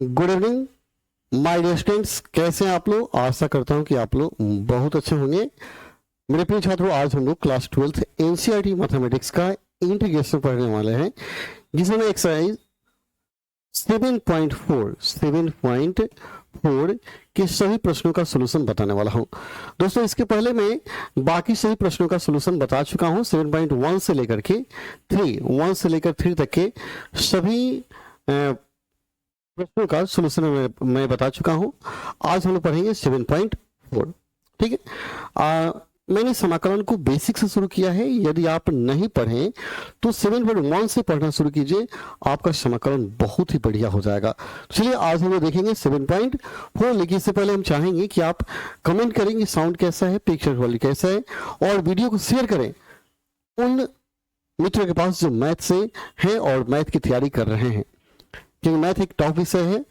Good evening my dear students, कैसे हैं आप लोग। आशा करता हूं कि आप लोग बहुत अच्छे होंगे। मेरे प्रिय छात्रों, आज हम लोग क्लास 12th एनसीईआरटी मैथमेटिक्स का इंटीग्रेशन पढ़ने वाले हैं, जिसमें मैं एक्सरसाइज 7.4 के सभी प्रश्नों का सॉल्यूशन बताने वाला हूं। दोस्तों, इसके पहले मैं बाकी सभी प्रश्नों का सॉल्यूशन बता चुका हूं। 7.1 से लेकर के 3 तक के सभी प्रश्नों का सॉल्यूशन मैं बता चुका हूं। आज हम लोग पढ़ेंगे 7.4। ठीक है। मैंने समाकलन को बेसिक से शुरू किया है। यदि आप नहीं पढ़ें तो 7.1 से पढ़ना शुरू कीजिए, आपका समाकलन बहुत ही बढ़िया हो जाएगा। चलिए आज हम लोग देखेंगे 7.4। लेकिन इससे पहले हम चाहेंगे कि आप कमेंट करेंगे साउंड कैसा है, पिक्चर क्वालिटी कैसा है, और वीडियो को शेयर करें उन मित्रों के पास जो मैथ से हैं और मैथ की तैयारी कर रहे हैं, क्योंकि मैथ एक टॉप विषय है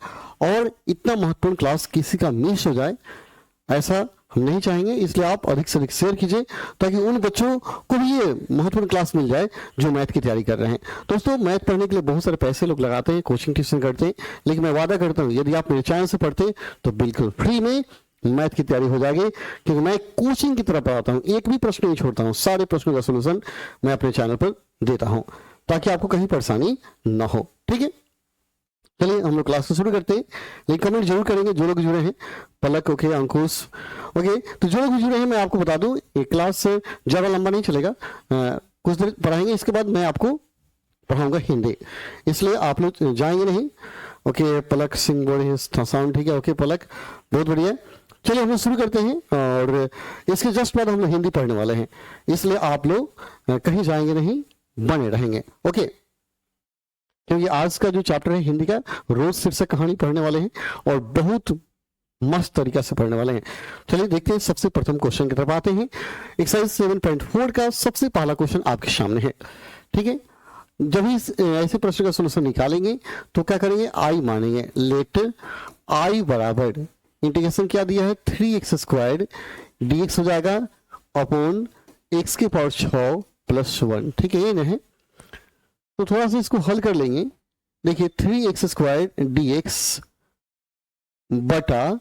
और इतना महत्वपूर्ण क्लास किसी का मिस हो जाए ऐसा हम नहीं चाहेंगे। इसलिए आप अधिक से अधिक शेयर कीजिए ताकि उन बच्चों को भी ये महत्वपूर्ण क्लास मिल जाए जो मैथ की तैयारी कर रहे हैं। दोस्तों, मैथ पढ़ने के लिए बहुत सारे पैसे लोग लगाते हैं, कोचिंग ट्यूशन करते हैं, लेकिन मैं वादा करता हूँ यदि आप मेरे चैनल से पढ़ते तो बिल्कुल फ्री में मैथ की तैयारी हो जाएगी, क्योंकि मैं कोचिंग की तरह पढ़ाता हूँ। एक भी प्रश्न नहीं छोड़ता हूँ, सारे प्रश्नों का सोल्यूशन मैं अपने चैनल पर देता हूँ ताकि आपको कहीं परेशानी ना हो। ठीक है, चलिए हम लोग क्लास को शुरू करते हैं, लेकिन कमेंट जरूर करेंगे जो लोग जुड़े हैं। पलक ओके, अंकुश ओके, तो जो लोग जुड़े हैं मैं आपको बता दूं ये क्लास ज़्यादा लंबा नहीं चलेगा, कुछ देर पढ़ाएंगे, इसके बाद मैं आपको पढ़ाऊंगा हिंदी, इसलिए आप लोग जाएंगे नहीं। ओके, पलक सिंह बोल रहे हैं साउंड ठीक है। ओके पलक, बहुत बढ़िया। चलिए हम लोग शुरू करते हैं और इसके जस्ट बाद हम लोग हिंदी पढ़ने वाले हैं, इसलिए आप लोग कहीं जाएंगे नहीं, बने रहेंगे। ओके, क्योंकि आज का जो चैप्टर है हिंदी का, रोज शीर्षक कहानी पढ़ने वाले हैं और बहुत मस्त तरीका से पढ़ने वाले हैं। चलिए देखते हैं, सबसे प्रथम क्वेश्चन की तरफ आते हैं। एक्सरसाइज 7.4 का सबसे पहला क्वेश्चन आपके सामने है। ठीक है, जब ही ऐसे प्रश्न का सॉल्यूशन निकालेंगे तो क्या करेंगे, आई मानेंगे। लेट आई बराबर इंटीग्रेशन क्या दिया है, 3x² dx हो जाएगा अपॉन x की पावर 6 + 1। ठीक है, ये नहीं, तो थोड़ा सा इसको हल कर लेंगे। देखिए 3x² dx बटा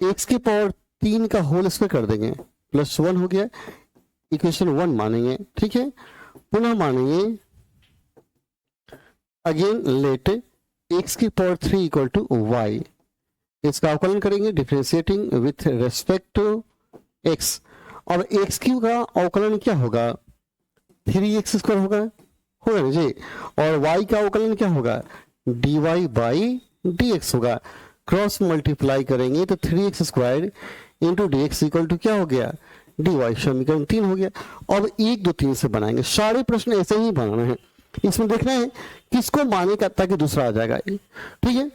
x की पावर 3 का होल स्क्वायर कर देंगे, +1 हो गया, इक्वेशन 1 मानेंगे। ठीक है, पुनः मानेंगे अगेन लेट x की पावर 3 = y। इसका अवकलन करेंगे differentiating with respect to x, और x³ का अवकलन क्या होगा, 3x² होगा ना जी, और y का अवकलन क्या होगा, dy/dx होगा। क्रॉस मल्टीप्लाई करेंगे तो 3x² इंटू dx = क्या हो गया, dy। समीकरण 3 हो गया। अब 1 2 3 से बनाएंगे, सारे प्रश्न ऐसे ही बनाना है। इसमें देखना है किसको माने का ताकि दूसरा आ जाएगा। ठीक है,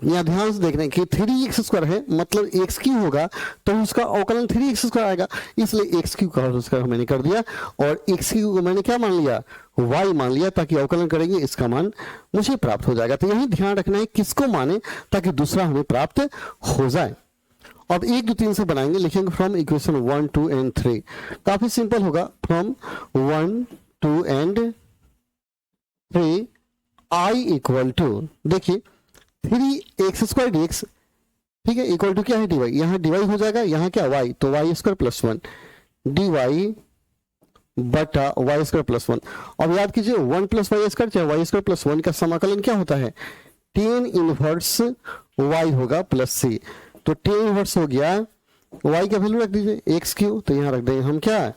यहाँ ध्यान से देखना है कि 3x² है, मतलब x³ होगा तो उसका अवकलन 3x² आएगा, इसलिए x³ का होल स्क्वायर मैंने कर दिया और x³ को मैंने क्या मान लिया, y मान लिया, ताकि अवकलन करेंगे इसका मान मुझे प्राप्त हो जाएगा। तो यही ध्यान रखना है किसको माने ताकि दूसरा हमें प्राप्त हो जाए। अब 1 2 3 से बनाएंगे, लिखेंगे फ्रॉम इक्वेशन 1 2 एंड 3। काफी सिंपल होगा, फ्रॉम 1 2 एंड 3 i = देखिए 3x² dx, ठीक है, इक्वल टू क्या है, dy। यहाँ dy हो जाएगा, यहाँ क्या y, तो y² + 1 dy बटा y² + 1। अब याद कीजिए 1 + y² चाहे y² + 1 का समाकलन क्या होता है, tan इनवर्स y होगा प्लस c। तो tan इनवर्स हो गया, y का वैल्यू रख दीजिए x³, तो यहाँ रख देंगे हम क्या,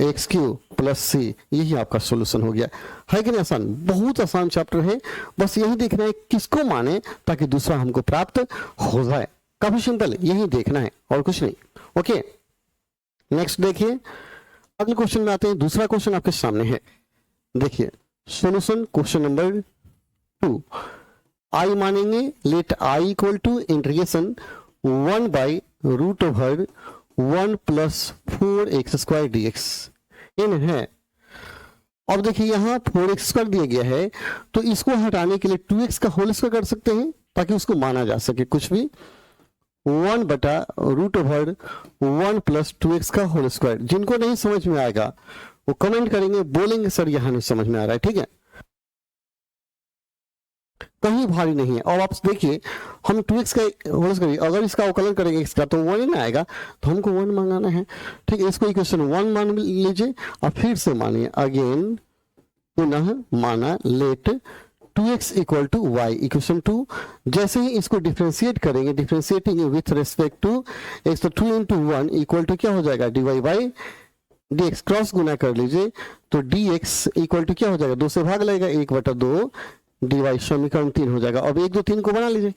x³ + c। यही आपका सॉल्यूशन हो गया। है कि नहीं आसान, बहुत आसान चैप्टर है। बस यही देखना है किसको माने ताकि दूसरा हमको प्राप्त हो जाए। काफी सिंपल है, यही देखना है और कुछ नहीं। ओके, नेक्स्ट देखिए, अगले क्वेश्चन में आते हैं। दूसरा क्वेश्चन आपके सामने है, देखिए सॉल्यूशन क्वेश्चन नंबर 2। आई मानेंगे, लेट आई = इंटीग्रेशन 1/√1 + 4x² dx इन है। अब देखिए यहाँ 4x² दिया गया है, तो इसको हटाने के लिए 2x का होल स्क्वायर कर सकते हैं ताकि उसको माना जा सके कुछ भी। 1/√1 + 2x का होल स्क्वायर। जिनको नहीं समझ में आएगा वो कमेंट करेंगे, बोलेंगे सर यहाँ नहीं समझ में आ रहा है। ठीक है, कहीं भारी नहीं है। और आप देखिए हम 2x का होल स्क्वायर करिए, अगर इसका अवकलन करेंगे x का तो 1 ही ना आएगा, तो हमको 1 मांगना है। ठीक है, इसको इक्वेशन 1 मान लीजिए और फिर से मानिए अगेन, पुनः माना let 2x equal to y, equation 2। जैसे ही इसको डिफ्रेंशिएट करेंगे, differentiating with respect to x, तो 2 इंटू 1 इक्वल टू क्या हो जाएगा, dy बाई dx, क्रॉस गुना कर लीजिए तो dx इक्वल टू क्या हो जाएगा, 2 से भाग लगेगा 1/2 dy, समीकरण 3 हो जाएगा। अब 1 2 3 को बना लीजिए,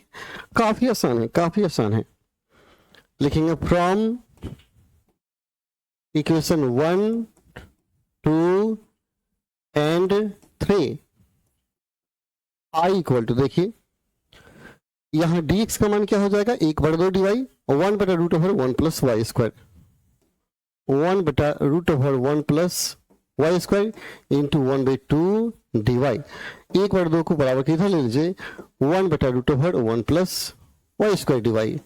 काफी आसान है, काफी आसान है। लिखेंगे from equation 1 2 and 3 I equal to, देखिए यहां dx का मान क्या हो जाएगा, 1/2 dy और 1/√1 plus y square, 1/√1 plus y square into 1/2 dy। 1/2 को बराबर किधर ले लीजिए, 1/√1 प्लस वाई स्क्वायर dy।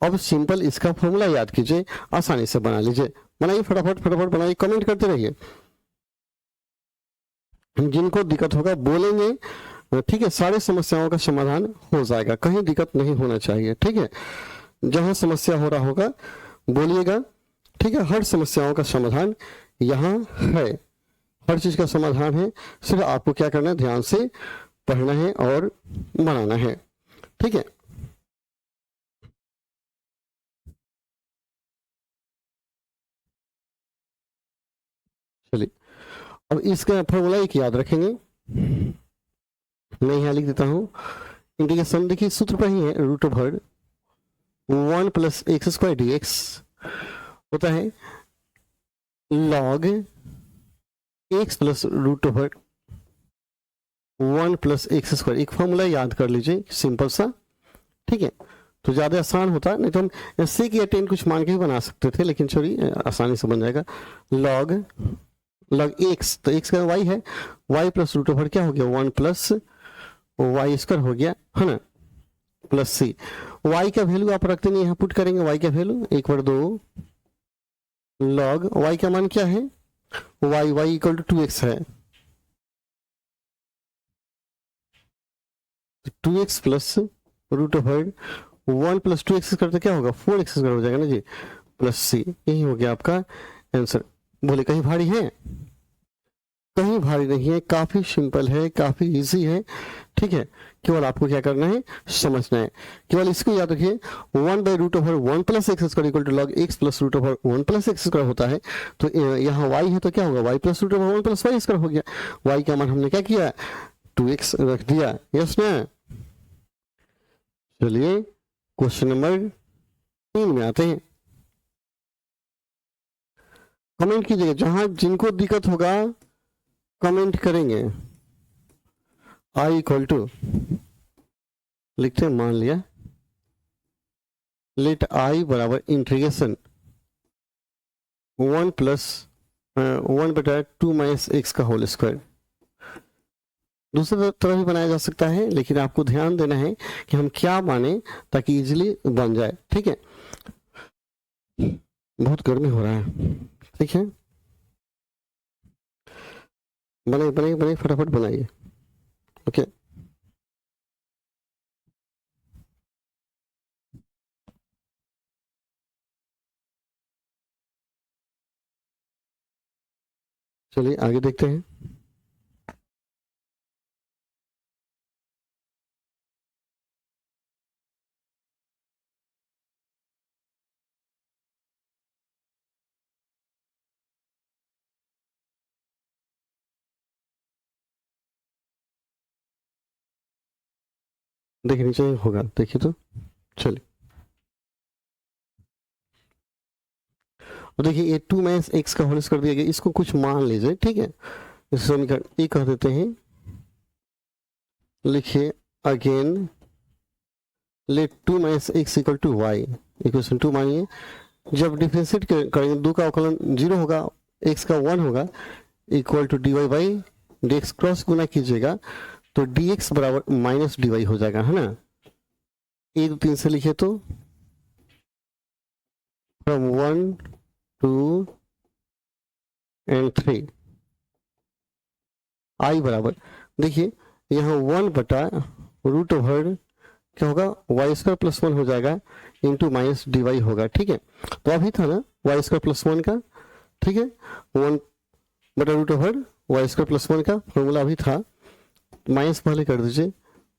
अब सिंपल इसका फॉर्मूला याद कीजिए, आसानी से बना लीजिए, बनाइए फटाफट फटाफट बनाइए, कमेंट करते रहिए, जिनको दिक्कत होगा बोलेंगे। ठीक है, सारी समस्याओं का समाधान हो जाएगा, कहीं दिक्कत नहीं होना चाहिए। ठीक है, जहां समस्या हो रहा होगा बोलिएगा। ठीक है, हर समस्याओं का समाधान यहाँ है, हर चीज का समाधान है, सिर्फ आपको क्या करना है, ध्यान से पढ़ना है और बनाना है। ठीक है, चलिए अब इसका फॉर्मूला एक याद रखेंगे, मैं यहाँ लिख देता हूँ। इंटीग्रेशन देखिए सूत्र पर ही है, √1 प्लस एक्स स्क्वायर dx होता है log x plus √1 plus x square. एक फॉर्मूला याद कर लीजिए सिंपल सा। ठीक है, तो ज्यादा आसान होता, नहीं तो हम सेक या टेन कुछ मान के ही बना सकते थे, लेकिन चलिए आसानी से बन जाएगा। log x, तो x का y है, y प्लस √, क्या हो गया 1 प्लस वाई स्क्वायर हो गया, है ना, प्लस सी। y का वैल्यू आप रखते नहीं, यहाँ पुट करेंगे y का वैल्यू 1/2 log y का मान क्या है, y इक्वल टू 2x है, 2x प्लस √1 प्लस 2x करते क्या होगा 4x हो जाएगा ना जी, प्लस सी। यही हो गया आपका आंसर। बोले कहीं भारी है, कहीं भारी नहीं है, काफी सिंपल है, काफी इजी है। ठीक है, केवल आपको क्या करना है, समझना है, केवल इसको याद रखिए 1/√1 plus x square equal to log x plus √1 plus x square होता है। तो यहाँ y है तो क्या होगा, y plus √1 plus y square हो गया। y का मान हमने क्या किया, 2x रख दिया, यस ना। चलिए क्वेश्चन नंबर 3 में आते हैं। कमेंट कीजिएगा, जहां जिनको दिक्कत होगा कमेंट करेंगे। आई इक्वल टू लिखते हैं, मान लिया लेट आई बराबर इंटीग्रेशन 1 प्लस 1/2 माइनस एक्स का होल स्क्वायर। दूसरी तरह भी बनाया जा सकता है, लेकिन आपको ध्यान देना है कि हम क्या माने ताकि इजीली बन जाए। ठीक है, बहुत गर्मी हो रहा है। ठीक है, बनाइए बनाइए बनाइए, फटाफट बनाइए। ओके, चलिए आगे देखते हैं। देखिए नीचे होगा, देखिए तो चलिए, और देखिए ये 2 माइनस एक्स का होल स्क्वायर दिया गया, इसको कुछ मान लीजिए। ठीक है, इस समीकरण ये कह देते हैं, लिखिए again let 2 minus x equal to y, equation 2 मानिए। जब डिफरेंशिएट करेंगे 2 का अवकलन 0 होगा, x का 1 होगा, equal to dy by dx, cross गुना कीजिएगा तो dx बराबर माइनस dy हो जाएगा, है ना। 1 2 3 से लिखे तो फ्रॉम 1 2 एंड 3 आई बराबर, देखिए यहाँ 1/√1 रूट ओवर क्या होगा, वाई स्क्वायर प्लस 1 हो जाएगा इंटू माइनस डी वाई होगा, ठीक है। तो अभी था ना वाई स्क्वायर प्लस 1 का, ठीक है, 1 बटा root over y square plus 1 का फॉर्मूला अभी था, माइनस पहले कर दीजिए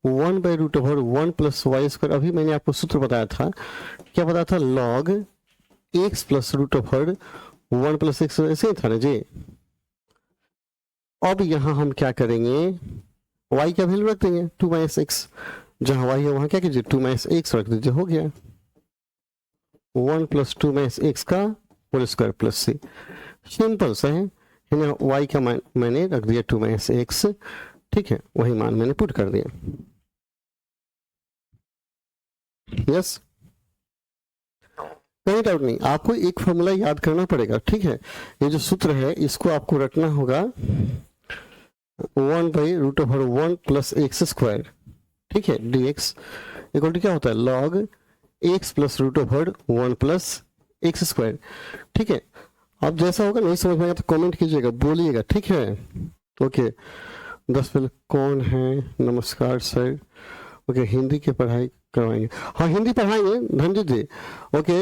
1 by root over 1 plus y square. अभी मैंने आपको सूत्र बताया था, क्या बताया था, log x plus root over 1 plus x, ऐसे ही था ना जी। अब यहां हम क्या करेंगे, y का वैल्यू रख देंगे 2 माइनस एक्स, जहां y है वहां क्या कीजिए 2 माइनस एक्स रख दीजिए, हो गया 1 प्लस 2 माइनस एक्स का होल स्क्वायर प्लस सी। सिंपल सा है ना, y का मान मैंने रख दिया 2 माइनस एक्स, ठीक है, वही मान मैंने पुट कर दिया। यस, कोई डाउट नहीं, आपको एक फॉर्मूला याद करना पड़ेगा, ठीक है। ये जो सूत्र है इसको आपको रखना होगा 1 by root over 1 plus x square, ठीक है, डी एक्स इक्वल टू क्या होता है, log x plus root over 1 plus x square, ठीक है। अब जैसा होगा नहीं समझ में आएगा तो कमेंट कीजिएगा, बोलिएगा, ठीक है। ओके, 10 पहले कौन है, नमस्कार सर। ओके, हिंदी की पढ़ाई करवाएंगे, हाँ हिंदी पढ़ाएंगे धनजीत जी। ओके,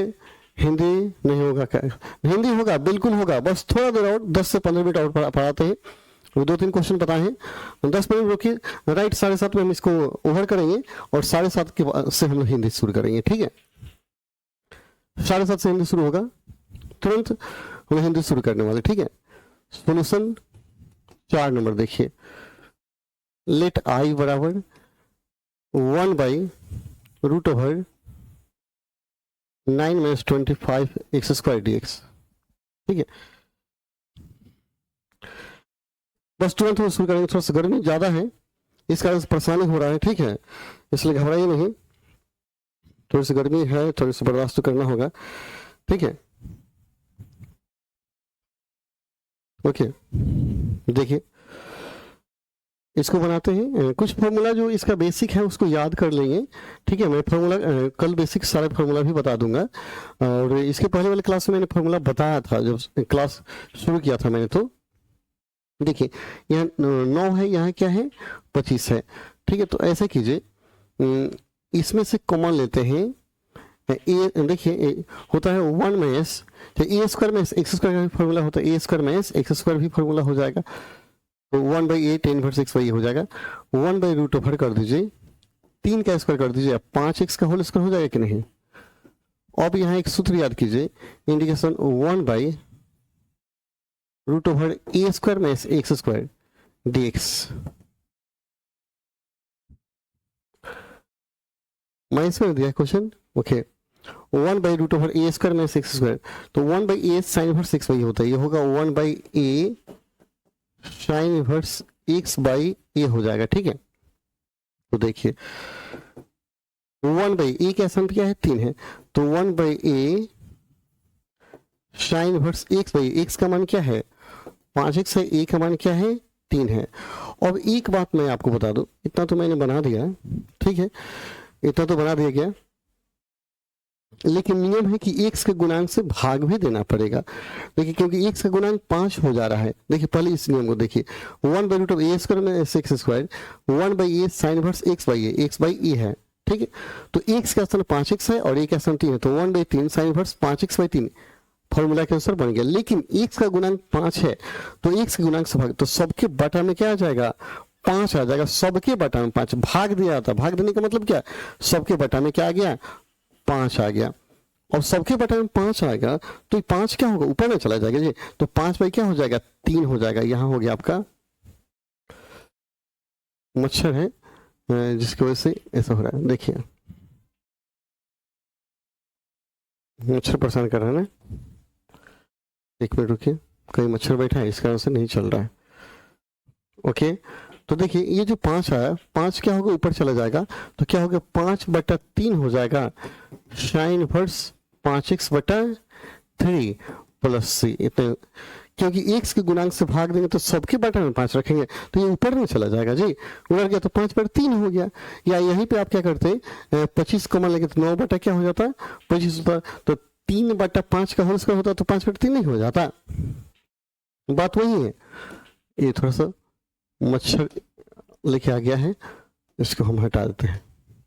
हिंदी नहीं होगा क्या, हिंदी होगा, बिल्कुल होगा, बस थोड़ा देर और 10 से 15 मिनट और पढ़ाते हैं, वो 2-3 क्वेश्चन बताए हैं, 10 मिनट रोकिए, राइट 7:30 में हम इसको ओवर करेंगे और 7:30 के बाद से हम लोग हिंदी शुरू करेंगे, ठीक है। 7:30 से हिंदी शुरू होगा, तुरंत हम हिंदी शुरू करने वाले, ठीक है। सोल्यूशन 4 नंबर देखिए, लेट आई बराबर 1 by root over 9 minus 25 x square d x, ठीक है। बस तुरंत हम शुरू करेंगे, थोड़ा सा गर्मी ज्यादा है इस कारण से परेशानी हो रहा है, ठीक है, इसलिए घबराइए नहीं, थोड़ी सी गर्मी है, थोड़ी सी बर्दाश्त तो करना होगा, ठीक है। ओके, देखिए इसको बनाते हैं, कुछ फॉर्मूला जो इसका बेसिक है उसको याद कर लेंगे, ठीक है। मैं फॉर्मूला कल बेसिक सारे फॉर्मूला भी बता दूंगा, और इसके पहले वाले क्लास में मैंने फॉर्मूला बताया था जब क्लास शुरू किया था मैंने, तो देखिए यहाँ 9 है, यहाँ क्या है 25 है, ठीक है। तो ऐसे कीजिए, इसमें से कॉमन लेते हैं, ए देखिए होता है 1 माइनस ए स्क्वायर माइनस एक्स स्क्वायर का भी फॉर्मूला होता है, a square minus x square भी फॉर्मूला हो जाएगा, तो 1 by a tan inverse x y हो जाएगा, 1 बाई रूट ओवर कर दीजिए 3 का स्क्वायर कर दीजिए, 5x का होल स्क्वायर हो जाएगा कि नहीं। अब यहाँ एक सूत्र याद कीजिए, indication 1 by root over A square minus x square d x, minus कर दिया question. Okay, 1 by root over A square minus x square, तो 1 by a sine inverse x y होता है, ये होगा 1 by a sine inverse x by ए हो जाएगा, ठीक है। तो देखिए 1 बाई ए का आसान क्या है 3 है, तो 1 by a sine inverse x by, x का मान क्या है 5x है, ए का मान क्या है 3 है। अब एक बात मैं आपको बता दूं, इतना तो मैंने बना दिया, ठीक है, इतना तो बना दिया गया, लेकिन नियम है कि x के गुणांक से भाग भी देना पड़ेगा, देखिए क्योंकि x का गुणांक 5 हो जा रहा है। देखिए पहले इस नियम को देखिए, 1 by root of a square में x square 1 by a sine inverse x by a, x by a है, ठीक है। तो x का स्थान 5x है और a का स्थान 3 है, तो 1 by 3 sine inverse 5x by 3 formula के अनुसार बन गया। लेकिन x का गुणांक 5 है, तो x के गुणांक से भाग, तो सबके बटा में क्या आ जाएगा 5 आ जाएगा, सबके बटा में 5 भाग दिया था, भाग देने का मतलब क्या, सबके बटा में क्या आ गया 5 आ गया, और सबके बटा में 5 आएगा तो 5 क्या होगा ऊपर में चला जाएगा जी, तो 5 बाई क्या हो जाएगा 3 हो जाएगा। यहाँ हो गया आपका मच्छर है जिसकी वजह से ऐसा हो रहा है, देखिए मच्छर परेशान कर रहा है ना, 1 मिनट रुकिए, कहीं मच्छर बैठा है इस कारण से नहीं चल रहा है। ओके, तो देखिए ये जो 5 आया, 5 क्या होगा ऊपर चला जाएगा, तो क्या होगा 5/3 हो जाएगा साइन इनवर्स 5x बटा 3 प्लस सी, इतने, क्योंकि x के गुणांक से भाग देंगे तो सबके बटा में 5 रखेंगे तो ये ऊपर में चला जाएगा जी, उधर गया तो 5/3 हो गया। या यहीं पे आप क्या करते हैं 25 कॉमन लेंगे तो 9 बटा क्या हो जाता है 25 होता, तो 3/5 का होल स्क्वायर होता तो 5/3 नहीं हो जाता, बात वही है। ये थोड़ा सा मच्छर लेके आ गया है, इसको हम हटा देते हैं,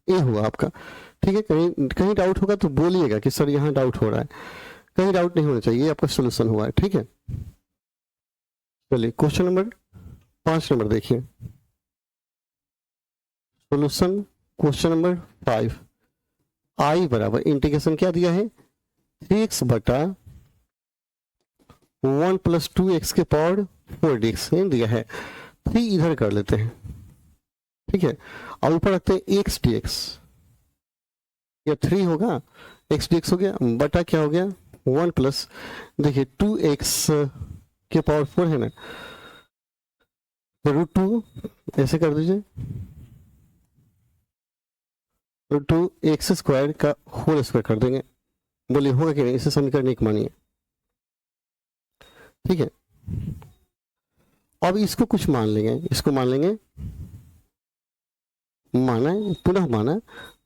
ए हुआ आपका। ठीक है, कहीं कहीं डाउट होगा तो बोलिएगा कि सर यहाँ डाउट हो रहा है, कहीं डाउट नहीं होना चाहिए, आपका सोल्यूशन हुआ है। ठीक है, चलिए क्वेश्चन नंबर 5 देखिए, सोल्यूशन क्वेश्चन नंबर 5। आई बराबर इंटीग्रेशन क्या दिया है, 3x बटा 1 प्लस 2x के पावर 4dx दिया है। 3 इधर कर लेते हैं, ठीक है, और ऊपर रखते हैं x dx, या 3 होगा, x dx हो गया, बटा क्या हो गया 1 प्लस, देखिए 2x के पावर 4 है ना, तो √2 ऐसे कर दीजिए, √2x² का होल स्क्वायर कर देंगे। बोलिए होगा कि नहीं, इसे समीकरण एक मानिए। ठीक है, अब इसको कुछ मान लेंगे, इसको मान लेंगे, माना पुनः माना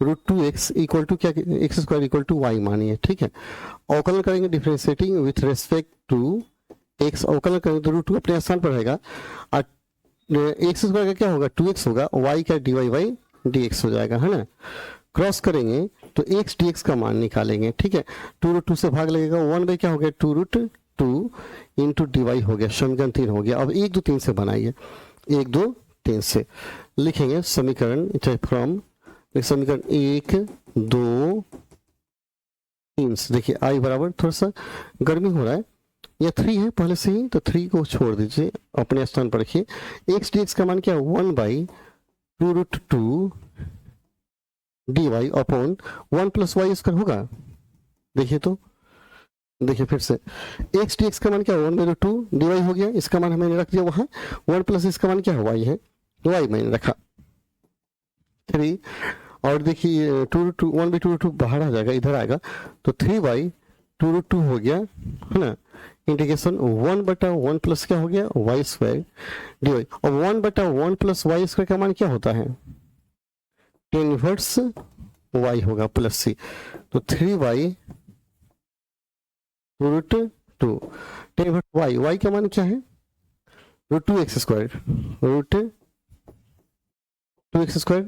√2x इक्वल टू क्या, x² इक्वल टू y मानिए। ठीक है, अवकलन करेंगे differentiating with respect to x, अवकलन करेंगे तो √2 अपने स्थान पर रहेगा, और x² का क्या होगा 2x होगा, y का dy/dx हो जाएगा, है ना। क्रॉस करेंगे तो x dx का मान निकालेंगे। ठीक है, 2√2 से भाग लगेगा, 1 क्या हो गया 2√2 इंटू dy हो गया, समीकरण 3 हो गया। अब 1 2 3 से बनाइए, 1 2 3 से लिखेंगे समीकरण, फ्रॉम समीकरण 1 2 3 से। देखिए आई बराबर, थोड़ा सा गर्मी हो रहा है, या 3 है पहले से ही, तो 3 को छोड़ दीजिए, अपने स्थान पर रखिए। x dx का मान क्या, 1/2√2 dy upon 1 plus y square होगा। देखिए तो, देखिए फिर से, x dx का मान क्या, 1/2 dy हो गया, इसका मान मैंने रख दिया वहां, 1 प्लस इसका मान क्या है y है, y मैंने रखा 3, और देखिए 2√2 1/2 बाहर आ जाएगा, इधर आएगा, तो 3/2√2 हो गया, है ना। इंटीग्रेशन 1/1 प्लस क्या हो गया y² dy, और 1/1 प्लस y² का मान क्या होता है, tan इनवर्स y होगा प्लस c, तो 3/√2 tan इनवर्स y का मान क्या है √2x², √2x²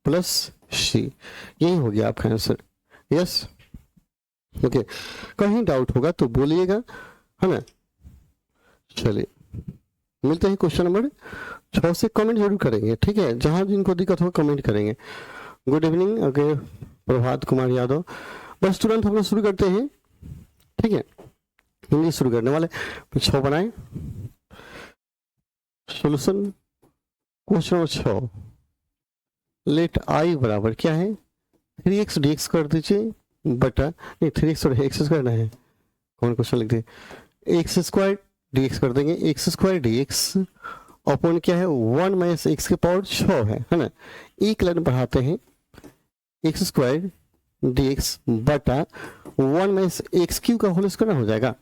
प्लस c, यही हो गया आपका आंसर। यस, ओके, कहीं डाउट होगा तो बोलिएगा, है ना। चलिए मिलते हैं क्वेश्चन नंबर 6 से, कमेंट जरूर करेंगे, ठीक है, जहां जिनको दिक्कत हो कमेंट करेंगे। Good evening, okay, Prabhat Kumar Yadav. बस तुरंत हम लोग शुरू करते हैं, ठीक है, इंग्लिश शुरू करने वाले। 6 बनाए, solution question number 6, late I बराबर क्या है 3x dx कर दीजिए, बटा नहीं 3x और x करना है, कौन क्वेश्चन लिख दे, x² dx कर देंगे, x² dx अपॉन क्या है 1 माइनस x के पावर 6 है ना। एक लाइन बढ़ाते हैं, x² dx बटा 1 माइनस x³ का होल स्क्वायर हो जाएगा,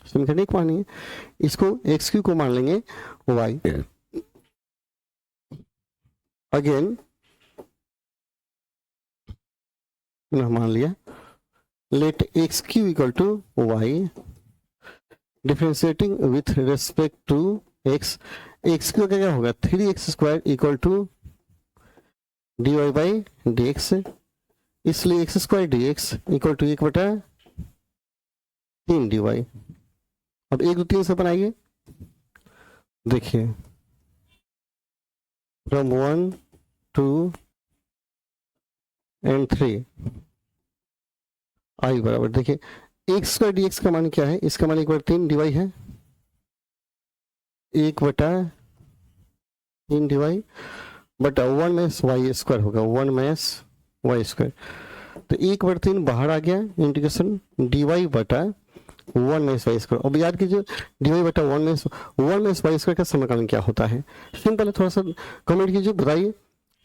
समीकरण एक मानिए, इसको x³ को मान लेंगे y, अगेन मान लिया, let x³ equal to y differentiating with respect to x, x³ का क्या होगा 3x² इक्वल टू dy/dx, इसलिए x² dx equal to 1/3 dy। अब 1 2 3 से बनाइए, देखिए फ्रॉम 1 2 एंड 3 आई बराबर, देखिए x² dx का मान क्या है, इसका मान 1/3 dy है, 1/3 dy बटा 1 माइनस y² होगा, 1 माइनस y², तो 1/3 बाहर आ गया, इंटीग्रेशन dy बटा 1 माइनस y²। अब याद कीजिए dy बटा 1 माइनस y² का समीकरण क्या होता है, सिंपल है, थोड़ा सा कमेंट कीजिए, बताइए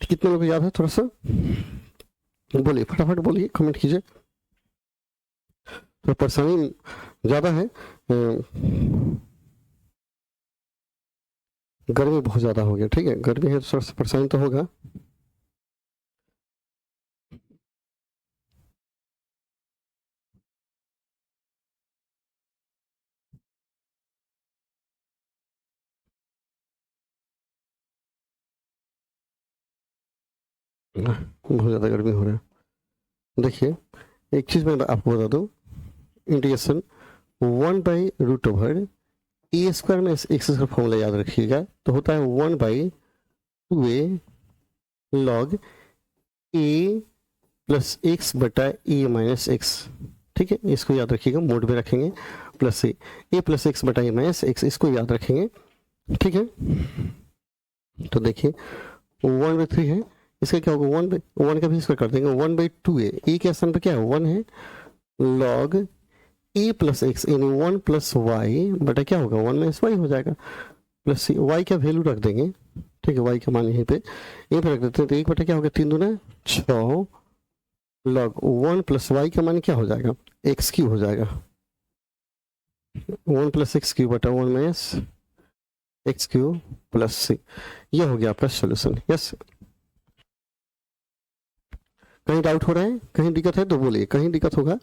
कितने लोगों को याद है, थोड़ा सा बोलिए, फटाफट बोलिए, कमेंट कीजिए, तो परेशानी ज़्यादा है, गर्मी बहुत ज़्यादा हो गया, ठीक है, गर्मी है तो थोड़ा सा परेशानी तो होगा। बहुत ज़्यादा गर्मी हो रहा है। देखिए एक चीज़ मैं आपको बता दूँ, इंटीग्रेशन 1/√ओवर ए स्क्वायर में एक्स का फॉर्मूला याद रखिएगा, तो होता है 1/2a लॉग ए प्लस एक्स बटा ए माइनस एक्स। ठीक है, इसको याद रखिएगा, मोड में रखेंगे, प्लस ए प्लस एक्स बटा ए माइनस एक्स, इसको याद रखेंगे। ठीक है, तो देखिए 1/3 है, इसका क्या होगा 1 का भी इसका कर देंगे 1/2a, ए के स्थान पर क्या है 1 है, लॉग ए प्लस एक्स यानी 1 प्लस वाई बटा क्या होगा 1 माइनस वाई हो जाएगा, प्लस सी, वाई का वैल्यू रख देंगे। ठीक है, वाई का मान यहीं पे रख देते हैं, तो एक बटा क्या होगा 3 दूना 6 लॉग 1 प्लस वाई का मान क्या हो जाएगा एक्स क्यू हो जाएगा, 1 प्लस एक्स क्यू बटा 1 minus x Q plus C. यह हो गया आपका सोल्यूशन। यस, कहीं डाउट हो रहा है, कहीं दिक्कत है तो बोलिए, कहीं दिक्कत होगा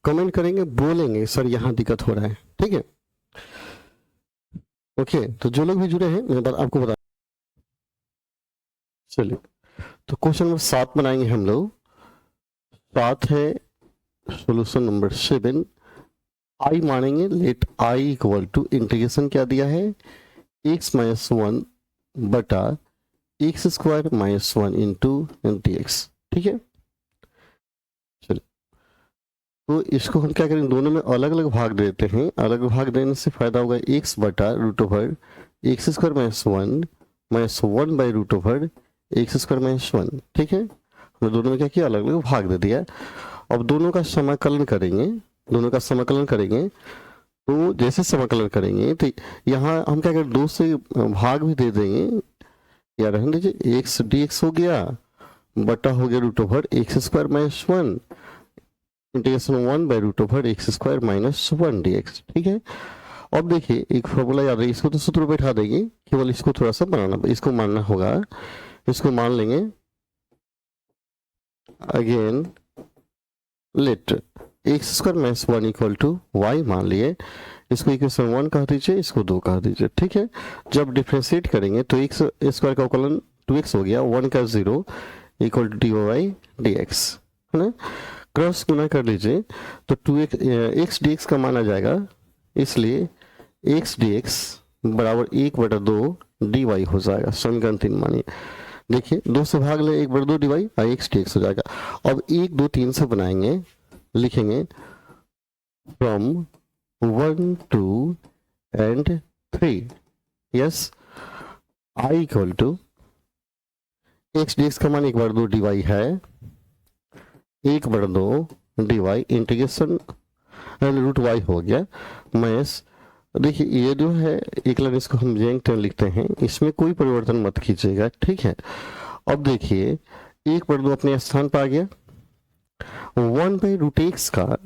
कमेंट करेंगे, बोलेंगे सर यहाँ दिक्कत हो रहा है। ठीक है, ओके, तो जो लोग भी जुड़े हैं मैं आपको बता, चलिए तो क्वेश्चन नंबर 7 बनाएंगे हम लोग। 7 है सोल्यूशन नंबर 7। आई मानेंगे, let I equal to integration क्या दिया है x माइनस 1 बटा x square minus 1 into dx। ठीक है, चलिए तो इसको हम क्या करेंगे, दोनों में अलग अलग भाग देते हैं, अलग भाग देने से फायदा होगा x बटा root over x square minus 1 minus 1/√ओवर एक्स स्क्वायर माइनस 1। ठीक है, हमने दोनों में क्या किया, अलग अलग भाग दे दिया। अब दोनों का समाकलन करेंगे, दोनों का समाकलन करेंगे, तो जैसे समाकलन करेंगे तो यहाँ हम क्या करें, 2 से भाग भी दे देंगे, या रहने दीजिए, एक्स डी एक्स हो गया बटा हो गया root over x square minus 1 integration 1/√ओवर एक्स स्क्वायर माइनस 1 dx। ठीक है, अब देखिए एक फॉर्मूला याद है, इसको तो सूत्र बैठा देंगे, केवल इसको थोड़ा सा बनाना, इसको मानना होगा, इसको मान लेंगे। Again let x square minus 1 equal to y मान लिए, इसको इक्वेशन 1 कह दीजिए, इसको 2 कह दीजिए। ठीक है, जब डिफ्रेंशिएट करेंगे तो एक्स स्क्वायर का अवकलन 2x हो गया, 1 का 0 इक्वल टू dy/dx है ना, क्रॉस गुना कर लीजिए तो 2x एक्स डी एक्स का माना जाएगा, इसलिए एक्स डी एक्स बराबर 1/2 dy हो जाएगा। समीकरण 3 मानिए, देखिए 2 से भाग ले 1/2 dy और एक्स डी एक्स हो जाएगा। अब 1 2 3 से बनाएंगे, लिखेंगे from 1 2 and 3। Yes, I equal to x d x का मान 1/2 dy है, 1/2 dy इंटीग्रेशन रूट वाई हो गया माइनस, देखिए ये जो है एक लाइन इसको हम जेंग टेन लिखते हैं, इसमें कोई परिवर्तन मत कीजिएगा। ठीक है, अब देखिए 1/2 अपने स्थान पर आ गया, 1/√x का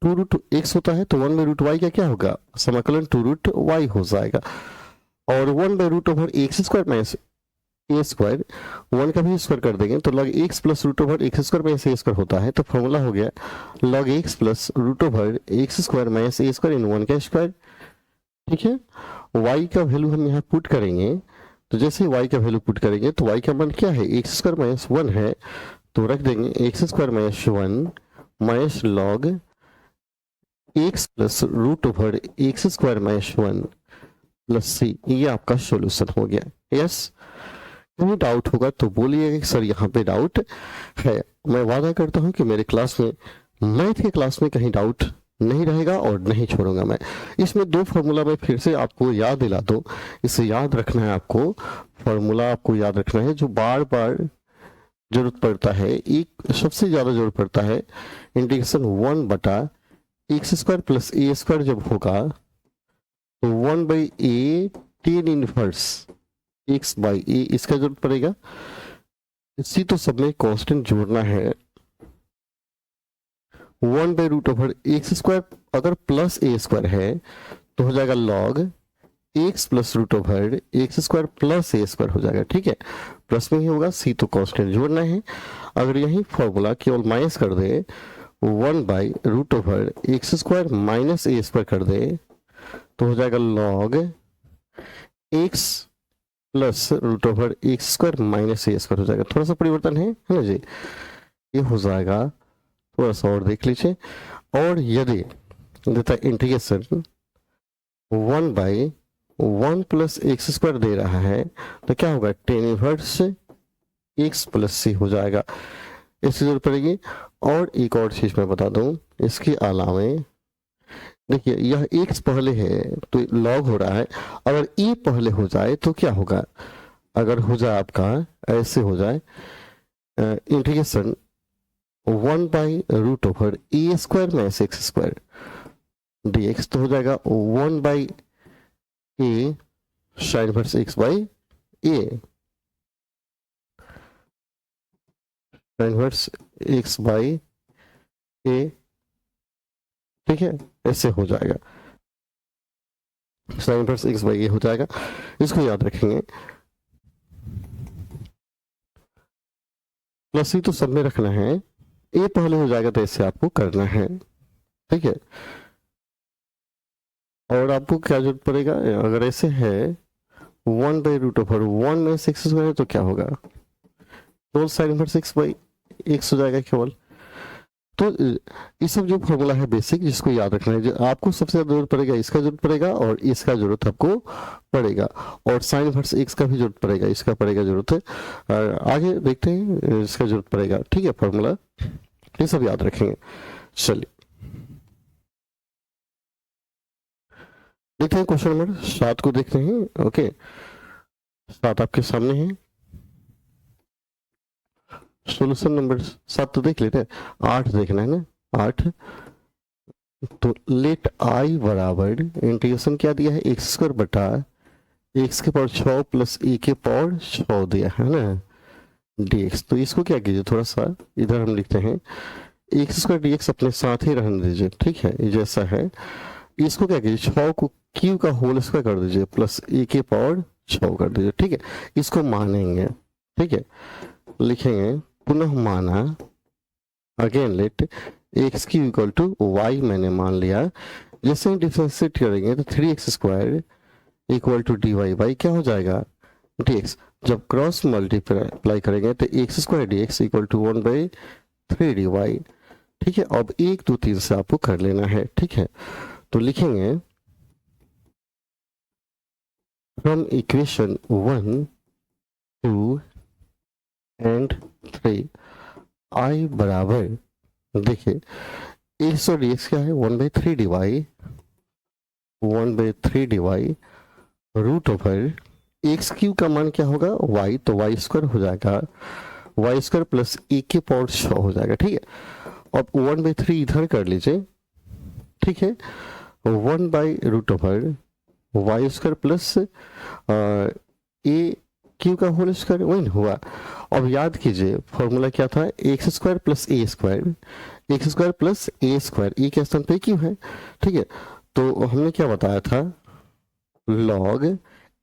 2√x होता है, तो 1/√y का क्या होगा समाकलन 2√y हो जाएगा, और 1/√ओवर एक्स स्क्वायर माइनस ए स्क्वायर 1 का भी स्क्वायर कर देंगे तो log x plus root over x square minus ए स्क्वायर होता है, तो फॉर्मूला हो गया log x plus root over x square minus ए स्क्वायर इन 1 का स्क्वायर। ठीक है, y का वैल्यू हम यहाँ पुट करेंगे, तो जैसे ही y का वैल्यू पुट करेंगे तो y का मान क्या है एक्स स्क्वायर माइनस 1 है, तो रख देंगे x square minus 1 minus log x plus root over x square minus 1 plus सी, ये आपका सोल्यूशन हो गया। यस, कहीं डाउट होगा तो बोलिएगा कि सर यहाँ पे डाउट है, मैं वादा करता हूँ कि मेरे क्लास में, मैथ के क्लास में कहीं डाउट नहीं रहेगा और नहीं छोड़ूंगा मैं। इसमें 2 फार्मूला में फिर से आपको याद दिला दो, इसे याद रखना है आपको, फार्मूला आपको याद रखना है जो बार बार जरूरत पड़ता है। एक सबसे ज्यादा जरूरत पड़ता है इंटीग्रेशन 1 बटा एक्स स्क्वायर प्लस ए स्क्वायर जब होगा तो 1/a tan इनवर्स x/a, इसका जरूरत पड़ेगा। इसी तो सब में कांस्टेंट जोड़ना है, 1/√ओवर एक्स स्क्वायर अगर प्लस ए स्क्वायर है तो हो जाएगा log x plus root over x square plus ए स्क्वायर हो जाएगा। ठीक है, प्लस में ही होगा, सी तो कांस्टेंट जोड़ना है। अगर यही फॉर्मूला केवल माइनस कर दे 1/√ओवर एक्स स्क्वायर माइनस ए स्क्वायर कर दे तो हो जाएगा log x plus root over x square minus ए स्क्वायर हो जाएगा। थोड़ा सा परिवर्तन है ना जी, ये हो जाएगा। थोड़ा सा और देख लीजिए। और यदि देता इंटीग्रेशन 1/1 प्लस एक्स स्क्वायर दे रहा है तो क्या होगा, टेन इनवर्स एक्स प्लस सी हो जाएगा। इसकी जरूरत पड़ेगी। और एक और चीज मैं बता दूं, इसके अलावे देखिए यह एक्स पहले है तो लॉग हो रहा है, अगर ए पहले हो जाए तो क्या होगा, अगर हो जाए आपका ऐसे हो जाए इंटीग्रेशन 1/√ए square minus x square dx तो हो जाएगा 1/a sine inverse x by a sine inverse x by a, ठीक है, ऐसे हो जाएगा, sine inverse x by a हो जाएगा। इसको याद रखेंगे। प्लस ही तो सब में रखना है, a पहले हो जाएगा तो ऐसे आपको करना है, ठीक है। और आपको क्या जरूरत पड़ेगा, अगर ऐसे है 1/√1 में एक्स स्क्वायर तो क्या होगा, तो sign inverse x by x हो जाएगा केवल। तो ये सब जो फॉर्मूला है बेसिक, जिसको याद रखना है, जो आपको सबसे ज्यादा जरूरत पड़ेगा इसका जरूरत पड़ेगा और इसका जरूरत आपको पड़ेगा, और साइन इनवर्स x का भी जरूरत पड़ेगा, इसका पड़ेगा जरूरत है। आगे देखते हैं इसका जरूरत पड़ेगा, ठीक है, फॉर्मूला ये सब याद रखेंगे। चलिए देखते हैं क्वेश्चन नंबर 7 को देखते हैं। ओके, 7 आपके सामने है। सोल्यूशन नंबर 7 तो देख लेते हैं, 8 देखना है ना, 8। तो लेट आई बराबर इंटीग्रेशन क्या दिया है, एक्स स्क्वायर बटा एक्स के पावर 6 प्लस ए के पावर 6 दिया है ना dx। तो इसको क्या कीजिए, थोड़ा सा इधर हम लिखते हैं एक्स स्क्वायर dx अपने साथ ही रहने दीजिए, ठीक है, ये जैसा है। इसको क्या कीजिए, 6 को क्यू का होल स्क्वायर कर दीजिए प्लस ए के पावर 6 कर दीजिए, ठीक है। इसको मानेंगे, ठीक है, लिखेंगे पुनः माना, again let x cube equal to y मैंने मान लिया। जैसे ही डिफरेंशिएट करेंगे तो 3x square equal to d Y by क्या हो जाएगा dx। जब क्रॉस मल्टीप्लाई करेंगे तो x square d x equal to 1/3 dy, ठीक है। अब 1 2 3 से आपको कर लेना है, ठीक है। तो लिखेंगे फ्रॉम इक्वेशन 1 2 एंड 3 आई बराबर, देखिए एक्स और dx क्या है, 1/3 dy root over x cube का मान क्या होगा y, तो वाई स्क्वायर हो जाएगा, वाई स्क्वायर प्लस ए के पावर 6 हो जाएगा, ठीक है। अब 1/3 इधर कर लीजिए, ठीक है, 1/√ओवर वाई स्क्वायर प्लस ए क्यू का होल स्क्वायर, वही हुआ। अब याद कीजिए फॉर्मूला क्या था, एक्स स्क्वायर प्लस ए स्क्वायर, एक्स स्क्वायर प्लस ए स्क्वायर, ए के स्थान पे क्यू है, ठीक है। तो हमने क्या बताया था, लॉग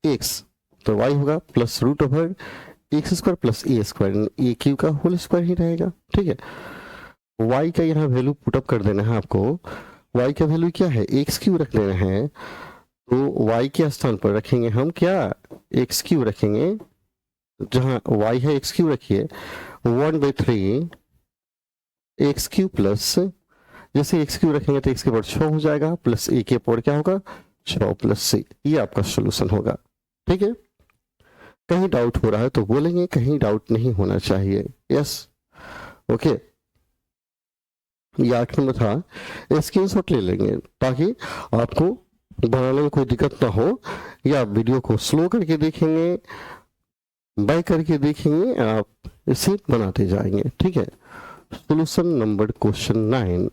एक्स, तो वाई होगा plus root over x square plus A square, a q का होल स्क्वायर ही रहेगा, ठीक है। वाई का यहाँ वैल्यू पुटअप कर देना है आपको। वाई का वैल्यू क्या है, एक्स क्यू रख देना है, तो वाई के स्थान पर रखेंगे हम क्या, एक्स क्यू रखेंगे, जहां y है एक्स क्यू रखिए 1/3 एक्स क्यू प्लस, जैसे एक्स क्यू रखेंगे तो एक्स के पावर 6 हो जाएगा प्लस ए के पावर क्या होगा 6 प्लस सी, ये आपका सोल्यूशन होगा, ठीक है। कहीं डाउट हो रहा है तो बोलेंगे, कहीं डाउट नहीं होना चाहिए, यस ओके। ये 8 नंबर था, स्क्रीनशॉट ले लेंगे ताकि आपको बनाने में कोई दिक्कत ना हो, या वीडियो को स्लो करके देखेंगे, बाय करके देखेंगे, आप इसे बनाते जाएंगे, ठीक है। Solution number question 9,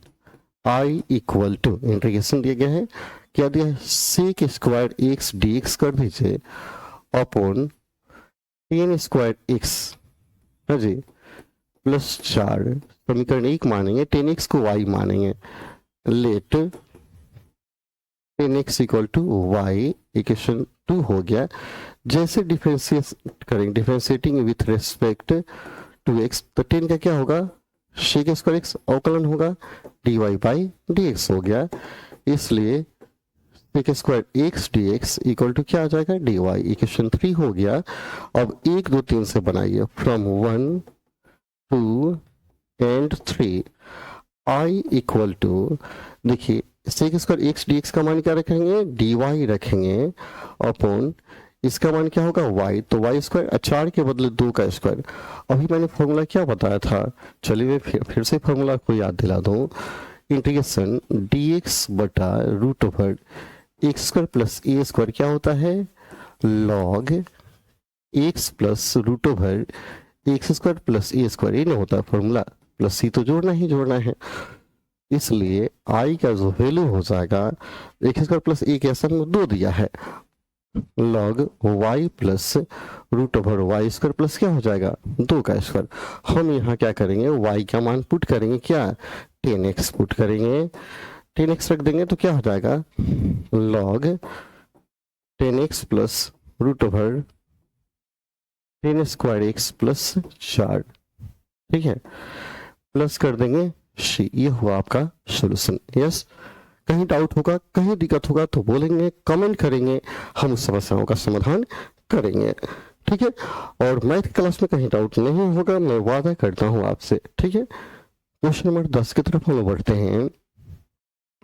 I equal to integration दिया गया है, क्या दिया है, sec square x d x कर दीजिए अपॉन टेन स्क्वायर एक्स, है जी, प्लस 4, समीकरण 1 मानेंगे, 10x को y मानेंगे, let 10x equal to y, equation 2 हो गया। जैसे डिफरेंशिएट करेंगे, differentiating with respect to x, तो 10 का क्या होगा, शेक स्क्वायर x अवकलन होगा dy बाई dx हो गया, इसलिए sec square x d x equal to क्या आ जाएगा, डी वाई। इक्वेशन 3 हो गया। अब 1 2 3 से बनाइए, from 1 2 and 3 I equal to, देखिए sec square x d x का मान क्या रखेंगे, डी वाई रखेंगे, अपॉन इसका मान क्या होगा, y। तो वाई स्क्वायर 4 के बदले 2 का स्क्वायर। अभी मैंने फॉर्मूला क्या बताया था, चलिए मैं फिर से फॉर्मूला को याद दिला दूं। इंटीग्रेशन डी एक्स बटा root over x square plus ए स्क्वायर क्या होता है, log x plus root over x square plus ए स्क्वायर। ये नहीं होता फॉर्मूला, प्लस सी तो जोड़ना ही जोड़ना है। इसलिए आई का जो वैल्यू हो जाएगा, एक्स स्क्वायर प्लस ए के असल में 2 दिया है, log y plus root over y square plus क्या हो जाएगा, 2 का स्क्वायर। हम यहाँ क्या करेंगे, y का मान पुट करेंगे, क्या 10x पुट करेंगे, 10x रख देंगे तो क्या हो जाएगा, log 10x plus root over 10 square x plus 4, ठीक है, प्लस कर देंगे सी। ये हुआ आपका सोल्यूशन। यस, कहीं डाउट होगा, कहीं दिक्कत होगा तो बोलेंगे, कमेंट करेंगे, हम उस समस्याओं का समाधान करेंगे, ठीक है। और मैथ क्लास में कहीं डाउट नहीं होगा, मैं वादा करता हूं आपसे, ठीक है। क्वेश्चन नंबर 10 की तरफ हम बढ़ते हैं।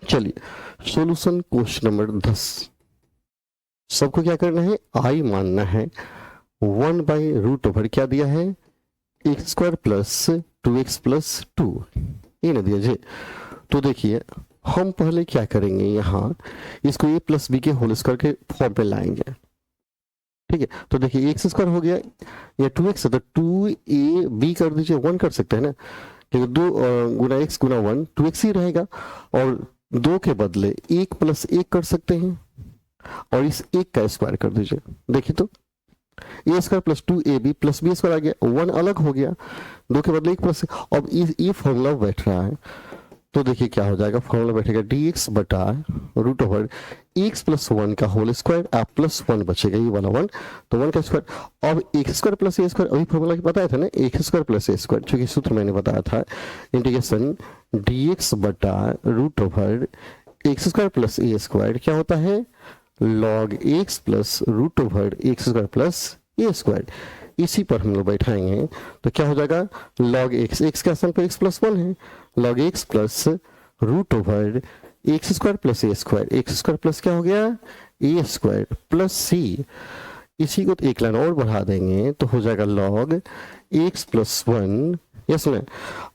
चलिए सॉल्यूशन क्वेश्चन नंबर 10। सबको क्या करना है, आई मानना है, 1 बाई रूट ओवर क्या दिया है, x square plus 2x plus 2, ये ना दिया जी। तो देखिए हम पहले क्या करेंगे, यहाँ इसको a प्लस बी के होल स्क्वायर के फॉर्म पे लाएंगे, ठीक है। तो देखिए एक्स स्क्वायर हो गया, या 2x है तो 2ab कर दीजिए, 1 कर सकते हैं ना, क्योंकि 2 गुना x गुना 1 2x ही रहेगा, और 2 के बदले 1 प्लस 1 कर सकते हैं, और इस 1 का स्क्वायर कर दीजिए। देखिए तो ए square plus 2ab plus B square आ गया, 1 अलग हो गया, 2 के बदले 1 प्लस। अब ये फॉर्मूला बैठ रहा है, तो देखिए क्या हो जाएगा, फॉर्मूला बैठेगा dx बटा रूट ओवर x प्लस 1 का होल स्क्वायर, आप प्लस 1 बचेगा, ये वाला 1, तो 1 का स्क्वायर। अब एक्स स्क्वायर प्लस ए स्क्वायर, अभी फॉर्मूला बताया था ना, एक्स स्क्वायर प्लस ए स्क्वायर, चूंकि सूत्र मैंने बताया था, इंटीग्रेशन dx बटा root over x square plus ए स्क्वायर क्या होता है, log x plus root over x square plus ए स्क्वायर। इसी पर हम लोग बैठाएंगे तो क्या हो जाएगा, लॉग एक्स, एक्स के स्थान पर एक्स प्लस 1 है, log x plus root over x square plus ए स्क्वायर, एक्स स्क्वायर प्लस क्या हो गया, ए स्क्वायर प्लस सी। इसी को तो एक लाइन और बढ़ा देंगे तो हो जाएगा लॉग एक्स प्लस 1। यस में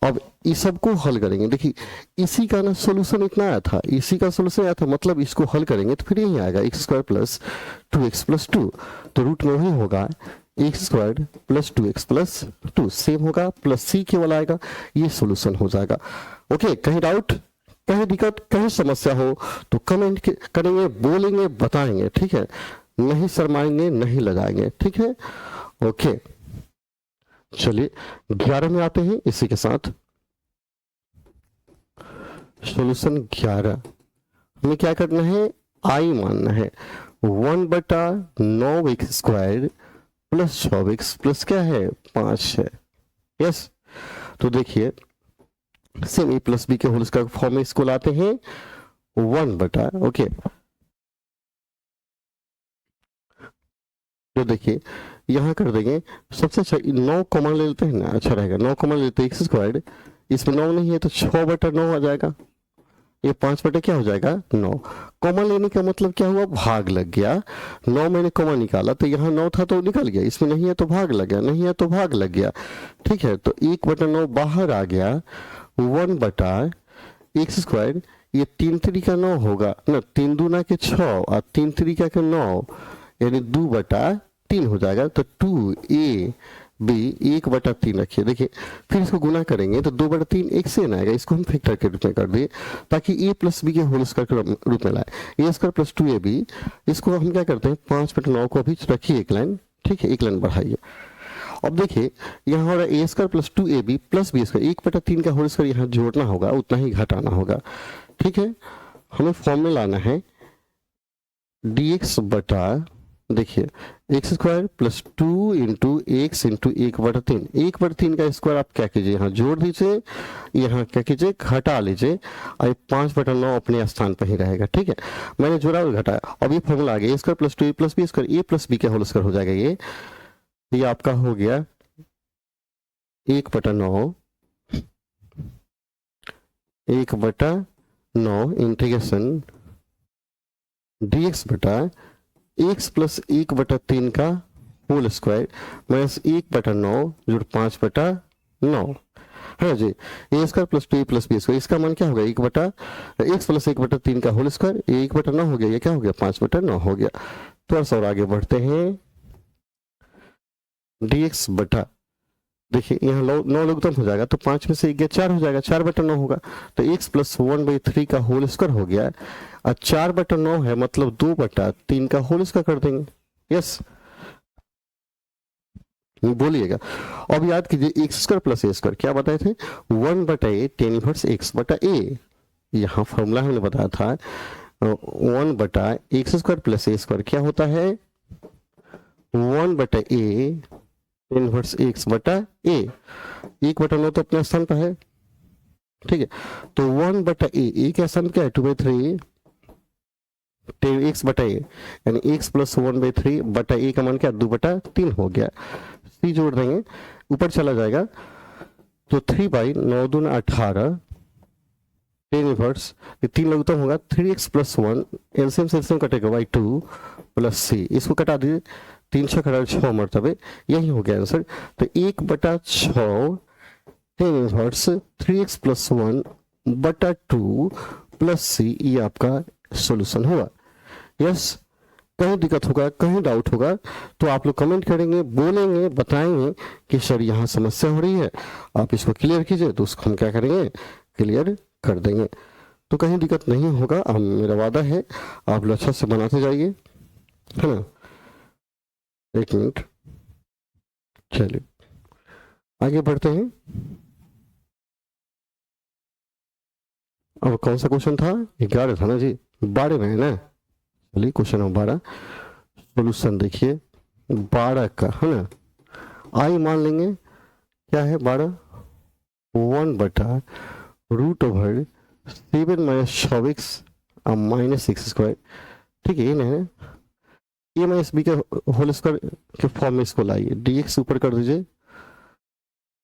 अब इस सबको हल करेंगे, देखिए इसी का ना सोल्यूशन इतना आया था, इसी का सोल्यूशन आया था, मतलब इसको हल करेंगे तो फिर यही आएगा x square plus 2x plus 2, तो रूट में वही होगा x square plus 2x plus 2, same होगा, प्लस सी केवल आएगा, ये सोल्यूशन हो जाएगा। ओके, कहीं डाउट, कहीं दिक्कत, कहीं समस्या हो तो कमेंट करेंगे, बोलेंगे, बताएंगे, ठीक है, नहीं शर्माएंगे, नहीं लगाएंगे, ठीक है। ओके चलिए 11 में आते हैं। इसी के साथ सॉल्यूशन 11 हमें क्या करना है, आई मानना है, 1 बटा 9x square plus 6x plus क्या है 5 है। यस, तो देखिए सेम ए प्लस बी के होल स्क्वायर फॉर्म में इसको लाते हैं 1 बटा, ओके, तो देखिए यहाँ कर देंगे, सबसे अच्छा 9 कॉमन ले लेते हैं ना, अच्छा रहेगा, 9 कॉमन लेते हैं, एक्स स्क्वायर, इसमें 9 नहीं है तो 6 बटा 9 आ जाएगा, ये 5 बटे क्या हो जाएगा 9। कॉमन लेने का मतलब क्या हुआ, भाग लग गया, 9 मैंने कॉमन निकाला तो यहाँ 9 था तो निकल गया, इसमें नहीं है तो भाग लग गया, नहीं है तो भाग लग गया, ठीक है, तो 1 बटा 9 बाहर आ गया, 1 बटा एक्स स्क्वायर, ये 3 3 9 होगा ना, 3 दूना के 6 और 3 3 के 9, यानी 2 बटा 3 हो जाएगा, तो 2a b 1 बटा 3 रखिए। देखिए फिर इसको गुना करेंगे तो 2 बटा 3 एक से न आएगा, इसको हम फैक्टर के रूप में कर दिए ताकि a प्लस बी के होल स्क्वायर के रूप में लाए, a स्क्वायर प्लस 2ab, इसको हम क्या करते हैं 5 बटा 9 को अभी रखिए एक लाइन, ठीक है, एक लाइन बढ़ाइए। अब देखिए यहाँ हो रहा है a square plus 2ab plus B square, 1 बटा 3 का होल स्क्वायर यहाँ जोड़ना होगा, उतना ही घटाना होगा, ठीक है। हमें फॉर्म में लाना है dx बटा देखिए x square plus 2 into x into 1/3, 1/3 का स्क्वायर आप क्या कीजिए यहाँ जोड़ दीजिए, यहाँ क्या कीजिए घटा लीजिए, और ये 5/9 अपने स्थान पर ही रहेगा। ठीक है, मैंने जोड़ा और घटाया। अब ये फॉर्मूला आ गया, ए square plus 2 a plus B square, a plus B का होल स्क्वायर हो जाएगा। ये आपका हो गया 1/9 इंटीग्रेशन dx बटा x प्लस 1/3 का होल स्क्वायर माइनस 1/9 जोड़ 5/9 है जी। A square plus 2 plus B square, इसका मान क्या होगा 1/x प्लस 1/3 का होल स्क्वायर, ये 1/9 हो गया, ये क्या हो गया 5/9 हो गया। थोड़ा सा और आगे बढ़ते हैं, dx बटा, देखिए यहाँ 9 लघुत्तम हो जाएगा तो 5 में से 1 गया 4 हो जाएगा, 4/9 होगा, तो x प्लस 1/3 का होल स्क्वायर हो गया। और 4/9 है मतलब 2/3 का होल स्क्वायर कर देंगे। यस बोलिएगा। अब याद कीजिए एक्स स्क्वायर प्लस ए स्क्वायर क्या बताए थे, 1/a tan इनवर्स x बटा a। यहाँ फॉर्मूला हमने बताया था 1/x स्क्वायर प्लस ए स्क्वायर क्या होता है 1/a tan इनवर्स x बटा a। 1/9 तो अपने स्थान पर है, ठीक है, तो 1/a क्या स्थान क्या है 2/3 tan x बटा a, यानी x प्लस 1/3 बटा a का मान क्या 2/3 हो गया। सी जोड़ देंगे, ऊपर चला जाएगा तो 3/9 दूना 18 tan इनवर्स, ये 3 लघुत्तम होगा 3x प्लस 1 एलसीएम से एलसीएम कटेगा बाई 2 प्लस सी, इसको कटा दीजिए 3 6 कटा 6 मरतबे, यही हो गया आंसर। तो 1/6 tan इनवर्स 3x प्लस 1 बटा 2 प्लस सी, ये आपका सॉल्यूशन होगा। यस, कहीं दिक्कत होगा कहीं डाउट होगा तो आप लोग कमेंट करेंगे, बोलेंगे, बताएंगे कि सर यहाँ समस्या हो रही है, आप इसको क्लियर कीजिए, तो उसको हम क्या करेंगे क्लियर कर देंगे। तो कहीं दिक्कत नहीं होगा, हम मेरा वादा है आप लोग अच्छा से बनाते जाइए, है ना। एक मिनट, चलिए आगे बढ़ते हैं। अब कौन सा क्वेश्चन था 11 था ना जी, 12 में है ना। चलिए क्वेश्चन नंबर 12 सोल्यूशन देखिए 12 का, है ना। आई मान लेंगे क्या है 12 1/√7 माइनस 6x माइनस 6 स्क्वायर, ठीक है, ये नहीं ए माइनस बी के होल स्क्वायर के फॉर्म में इसको लाइए, dx ऊपर कर दीजिए,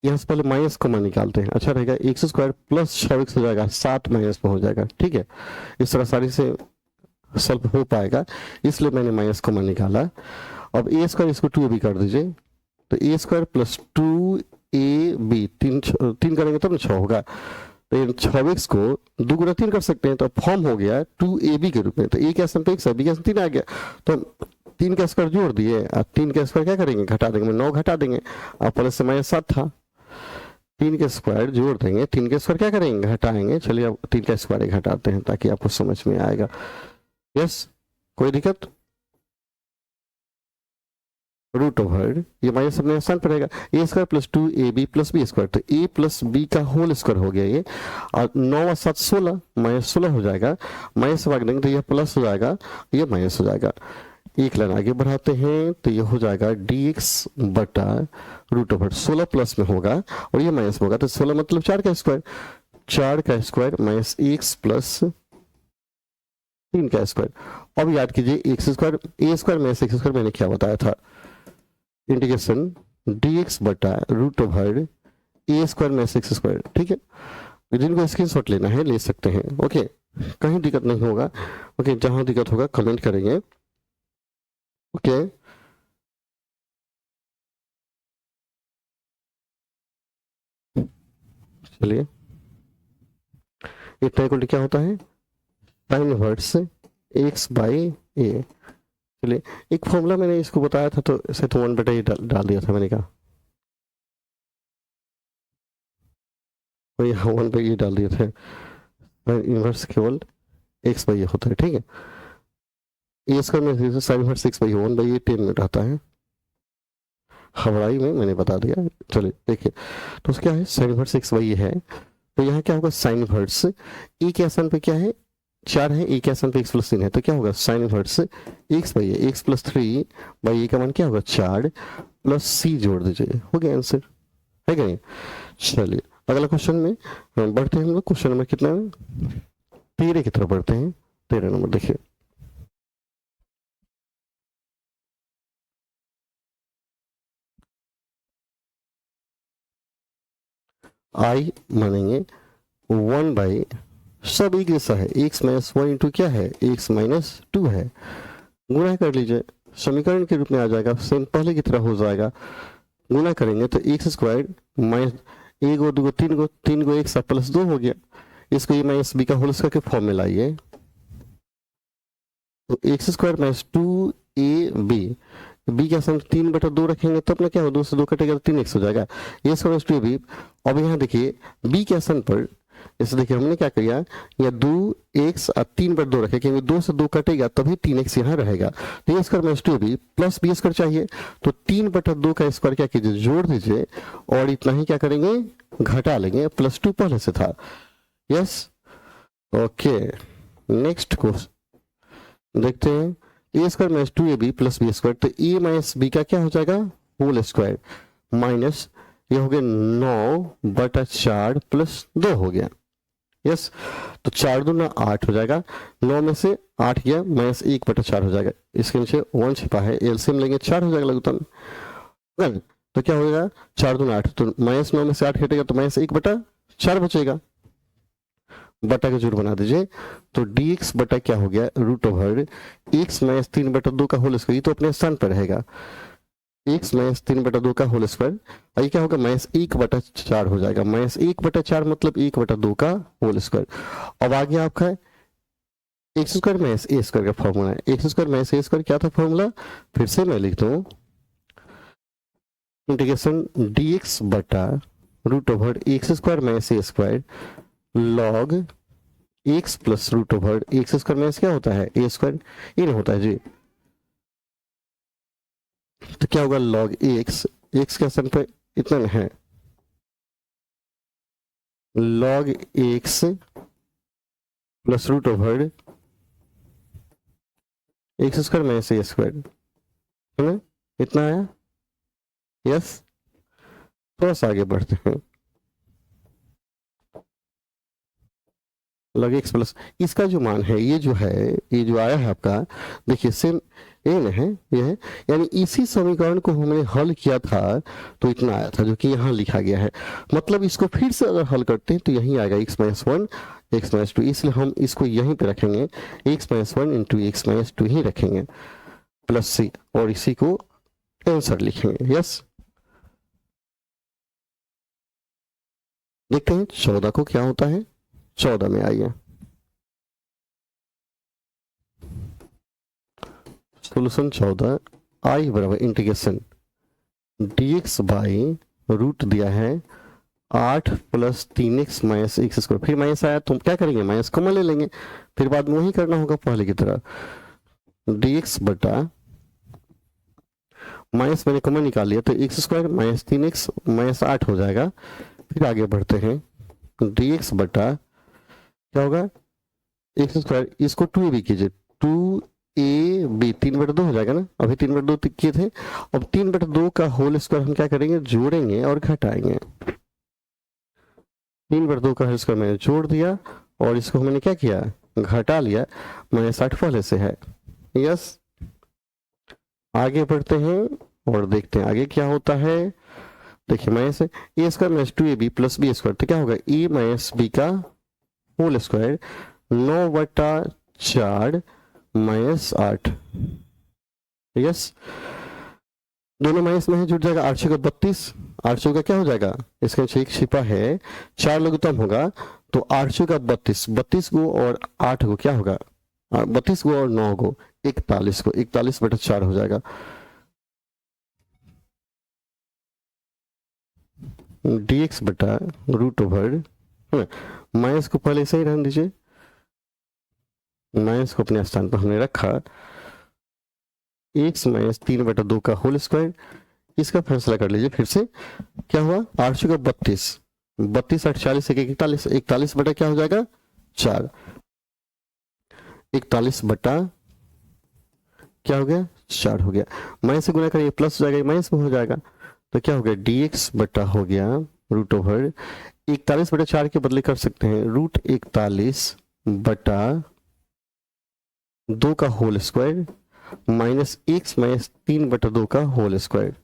यहाँ से पहले माइनस को मान निकालते हैं, अच्छा रहेगा एक्स स्क्वायर प्लस 6x हो जाएगा 7 माइनस में हो जाएगा, ठीक है, इस तरह सारी से सॉल्व हो पाएगा, इसलिए मैंने माइनस को मान निकाला। अब ए स्क्वायर इसको 2ab कर दीजिए, तो ए स्क्वायर प्लस 2ab 3 करेंगे तब ना 6 होगा, तो 6x को 2 गुना 3 कर सकते हैं, तो फॉर्म हो गया 2ab के रूप में, तो ए के स्थान पे x है, बी के स्थान 3 आ गया, तो 3 का स्क्वायर जोड़ दिए, 3 का स्क्वायर क्या करेंगे घटा देंगे, 9 घटा देंगे, और प्लस से माइनस 7 था, 3 के स्क्वायर जोड़ देंगे, 3 के स्क्वायर क्या करेंगे घटाएंगे, चलिए अब 3 का स्क्वायर घटाते हैं ताकि आपको समझ में आएगा। यस, कोई दिक्कत, √, ये माइनस अपने स्थान पर रहेगा, A square plus 2ab plus B square, तो a प्लस बी का होल स्क्वायर हो गया ये, और 9 और 7 16 माइनस 16 हो जाएगा, माइनस से भाग देंगे तो ये प्लस हो जाएगा, ये माइनस हो जाएगा। एक लाइन आगे बढ़ाते हैं तो ये हो जाएगा dx बटा √, 16 प्लस में होगा और ये माइनस में होगा, तो 16 मतलब 4 का स्क्वायर, 4 का स्क्वायर माइनस x प्लस 3 का स्क्वायर। अब याद कीजिए एक्स स्क्वायर ए स्क्वायर माइनस एक्स स्क्वायर मैंने क्या बताया था, इंटीग्रेशन dx बटा √, ए स्क्वायर माइनस एक्स स्क्वायर, ठीक है, जिनको स्क्रीनशॉट लेना है ले सकते हैं, ओके, कहीं दिक्कत नहीं होगा, ओके, जहां दिक्कत होगा कमेंट करेंगे, ओके। चलिए इतना इक्वल क्या होता है sin इनवर्स x बाई ए। चलिए एक फॉर्मूला मैंने इसको बताया था तो इसे तो 1/a डाल दिया था मैंने कहा, और यहाँ 1/a डाल दिए थे, इनवर्स केवल x बाई ए होता है, ठीक है, ए स्क्वायर में sin inverse x by 1/a 10 minute आता है, हवड़ाई में मैंने बता दिया। चलिए देखिए तो क्या है sin inverse x by a है, तो यहाँ क्या होगा sin इनवर्स e के स्थान पे क्या है 4 है, ए के स्थान पे x प्लस 3 है, तो क्या होगा sine inverse x by A, x plus 3 by A का मान क्या होगा 4 प्लस सी जोड़ दीजिए, हो गया आंसर, है क्या नहीं। चलिए अगला क्वेश्चन में बढ़ते हैं हम लोग। क्वेश्चन नंबर कितना है, 13 की तरफ बढ़ते हैं। 13 नंबर देखिए, आई मानेंगे 1 बाई, सब एक जैसा है, x माइनस 1 इंटू क्या है x माइनस 2 है, गुणा कर लीजिए, समीकरण के रूप में आ जाएगा, सेम पहले की तरह हो जाएगा। गुणा करेंगे तो एक्स स्क्वायर माइनस 1 गो 2 गो 3 गो एक्स प्लस 2 हो गया, इसको ए माइनस बी का होल स्क्वायर के फॉर्म में लाइए, तो x square minus 2 a b, b का स्थान 3/2 रखेंगे तो अपना क्या हो, 2 से 2 कटेगा तो 3x हो जाएगा, ए स्क्वायर 2 बी। अब यहाँ देखिए बी के स्थान पर, जैसे देखिए हमने क्या किया, या 2x और 3/2 रखे, क्योंकि 2 से 2 कटेगा तभी 3x यहाँ रहेगा, तो ए square minus 2b plus B square चाहिए, तो 3/2 का स्क्वायर क्या कीजिए जोड़ दीजिए, और इतना ही क्या करेंगे घटा लेंगे, प्लस 2 पहले से था। यस ओके, नेक्स्ट क्वेश्चन देखते हैं, A square minus 2ab plus B square, तो ए माइनस बी का क्या हो जाएगा होल स्क्वायर, माइनस ये हो गया 9/4 प्लस 2 हो गया। यस, तो 4 दूना 8 हो जाएगा, 9 में से 8 गया माइनस 1/4 हो जाएगा, इसके नीचे 1 छिपा है, एलसीएम लेंगे 4 हो जाएगा लघुत्तम, तो क्या हो जाएगा 4 दूना 8, तो माइनस 9 में से 8 हटेगा तो माइनस 1/4 बचेगा, बटा का जोड़ बना दीजिए, तो dx बटा क्या हो गया रूट ओवर x माइनस 3/2 का होल स्क्वायर, ये तो अपने स्थान पर रहेगा, x माइनस 3/2 का होल स्क्वायर, ये क्या होगा माइनस 1/4 हो जाएगा, माइनस 1/4 मतलब 1/2 का होल स्क्वायर। अब आगे आपका एक्स स्क्वायर माइनस ए स्क्वायर का फॉर्मूला है, एक्स स्क्वायर माइनस ए स्क्वायर क्या था फॉर्मूला, फिर से मैं लिखता हूँ, इंटीग्रेशन dx बटा root over x square minus ए square log x plus root over x square minus क्या होता है ए स्क्वायर, ये नहीं होता है जी, तो क्या होगा लॉग एक्स, एक्स के स्थान पर इतना है, log x plus root over x square minus ए स्क्वायर, है ना, इतना आया। यस, थोड़ा सा आगे बढ़ते हैं, लॉग एक्स प्लस, इसका जो मान है ये जो है, ये जो आया है आपका, देखिए सेम एन है ये है, यानी इसी समीकरण को हमने हल किया था तो इतना आया था जो कि यहाँ लिखा गया है, मतलब इसको फिर से अगर हल करते हैं तो यही आएगा x माइनस 1 x माइनस 2, इसलिए हम इसको यहीं पे रखेंगे, x minus 1 into x minus 2 ही रखेंगे प्लस सी, और इसी को आंसर लिखेंगे। यस, देखते हैं 14 को क्या होता है, 14 में आइए, सोल्यूशन 14, आई बराबर इंटीग्रेशन dx बाई रूट दिया है 8 plus 3x minus x square, फिर माइनस आया तो क्या करेंगे माइनस कॉमन ले लेंगे, फिर बाद में वही करना होगा पहले की तरह, dx बटा माइनस मैंने कॉमन निकाल लिया तो x square minus 3x minus 8 हो जाएगा, फिर आगे बढ़ते हैं, dx बटा क्या होगा एक्स स्क्वायर, इसको 2ab कीजिए, 2ab 3/2 हो जाएगा ना, अभी 3/2 किए थे, अब 3/2 का होल स्क्वायर हम क्या करेंगे जोड़ेंगे और घटाएंगे, 3/2 का होल स्क्वायर मैंने जोड़ दिया और इसको मैंने क्या किया घटा लिया, माइनस 8 पहले से है। यस, आगे बढ़ते हैं और देखते हैं आगे क्या होता है, देखिए माइनस ए square minus 2ab plus B square, तो क्या होगा ए माइनस बी का होल स्क्वायर 9/4 माइनस 8। यस, दोनों माइनस में है, जुट जाएगा 8 का 32, 8 का क्या हो जाएगा, इसका एक छिपा है 4 लघुत्तम होगा, तो 8 का 32, 32 को और 8 को क्या होगा 32 को और 9 को 41 को 41/4 हो जाएगा, dx बटा रूट ओवर माइनस को पहले से ही रहने दीजिए, माइनस को अपने स्थान पर हमने रखा, x माइनस 3/2 का होल स्क्वायर, इसका फैसला कर लीजिए फिर से, क्या हुआ 8 का 32, 32 8 40 41 41 बटा क्या हो जाएगा 4, 41 बटा क्या हो गया 4 हो गया, माइनस से गुना करिए प्लस हो जाएगा, माइनस में हो जाएगा, तो क्या हो गया dx बटा हो गया रूट ओवर 41 बटा 4 के बदले कर सकते हैं रूट 41 बटा 2 का whole square minus x minus 3 बटा 2 का होल स्क्वायर।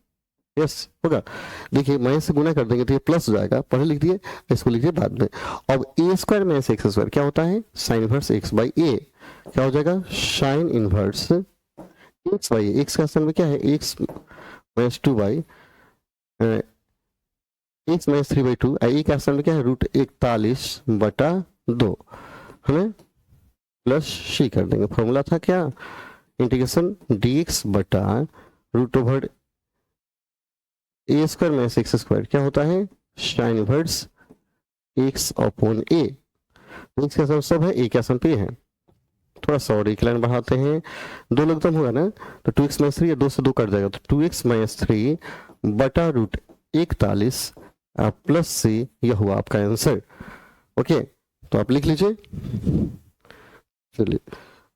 यस होगा, देखिए माइनस से गुना कर देंगे तो ये प्लस हो जाएगा, पहले लिख दिए, इसको लिख दिए बाद में। अब A square minus x square क्या होता है साइन इनवर्स एक्स बाई ए, क्या हो जाएगा sine inverse x by a, x का स्थान में क्या है x minus 2 by x minus 3 by 2, ए का स्थान में क्या है रूट 41 बटा 2, हमें प्लस सी कर देंगे, फॉर्मूला था क्या इंटीग्रेशन dx बटा रूट ओवर ए स्क्वायर माइनस एक्स स्क्वायर क्या होता है साइन इनवर्स एक्स अपॉन ए, एक्स का सम सब है, ए का सम पे है, थोड़ा सा और एक लाइन बढ़ाते हैं, 2 लघुत्तम होगा ना तो 2x माइनस 3 2 से 2 कट जाएगा, तो 2x माइनस 3 बटा रूट 41 प्लस सी, यह हुआ आपका आंसर। ओके तो आप लिख लीजिए, चलिए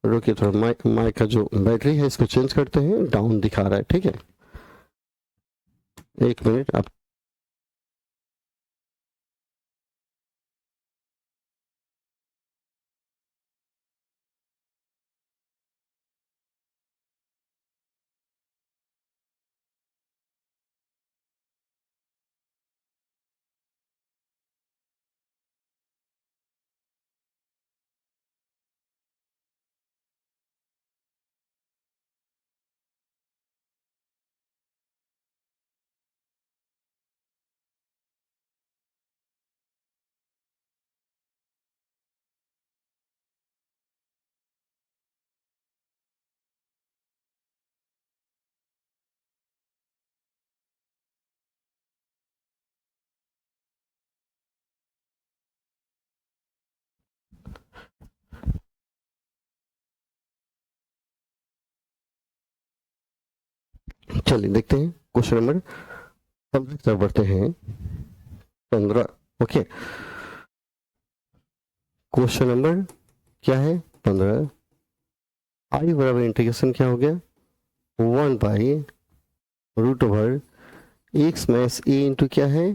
रुकिए थोड़ा माइक का जो बैटरी है इसको चेंज करते हैं, डाउन दिखा रहा है, ठीक है 1 मिनट आप। चलिए देखते हैं क्वेश्चन नंबर, सब्जेक्ट तरफ बढ़ते हैं 15। ओके क्वेश्चन नंबर क्या है 15, आई बराबर इंटीग्रेशन क्या हो गया 1 by root over x minus a into क्या है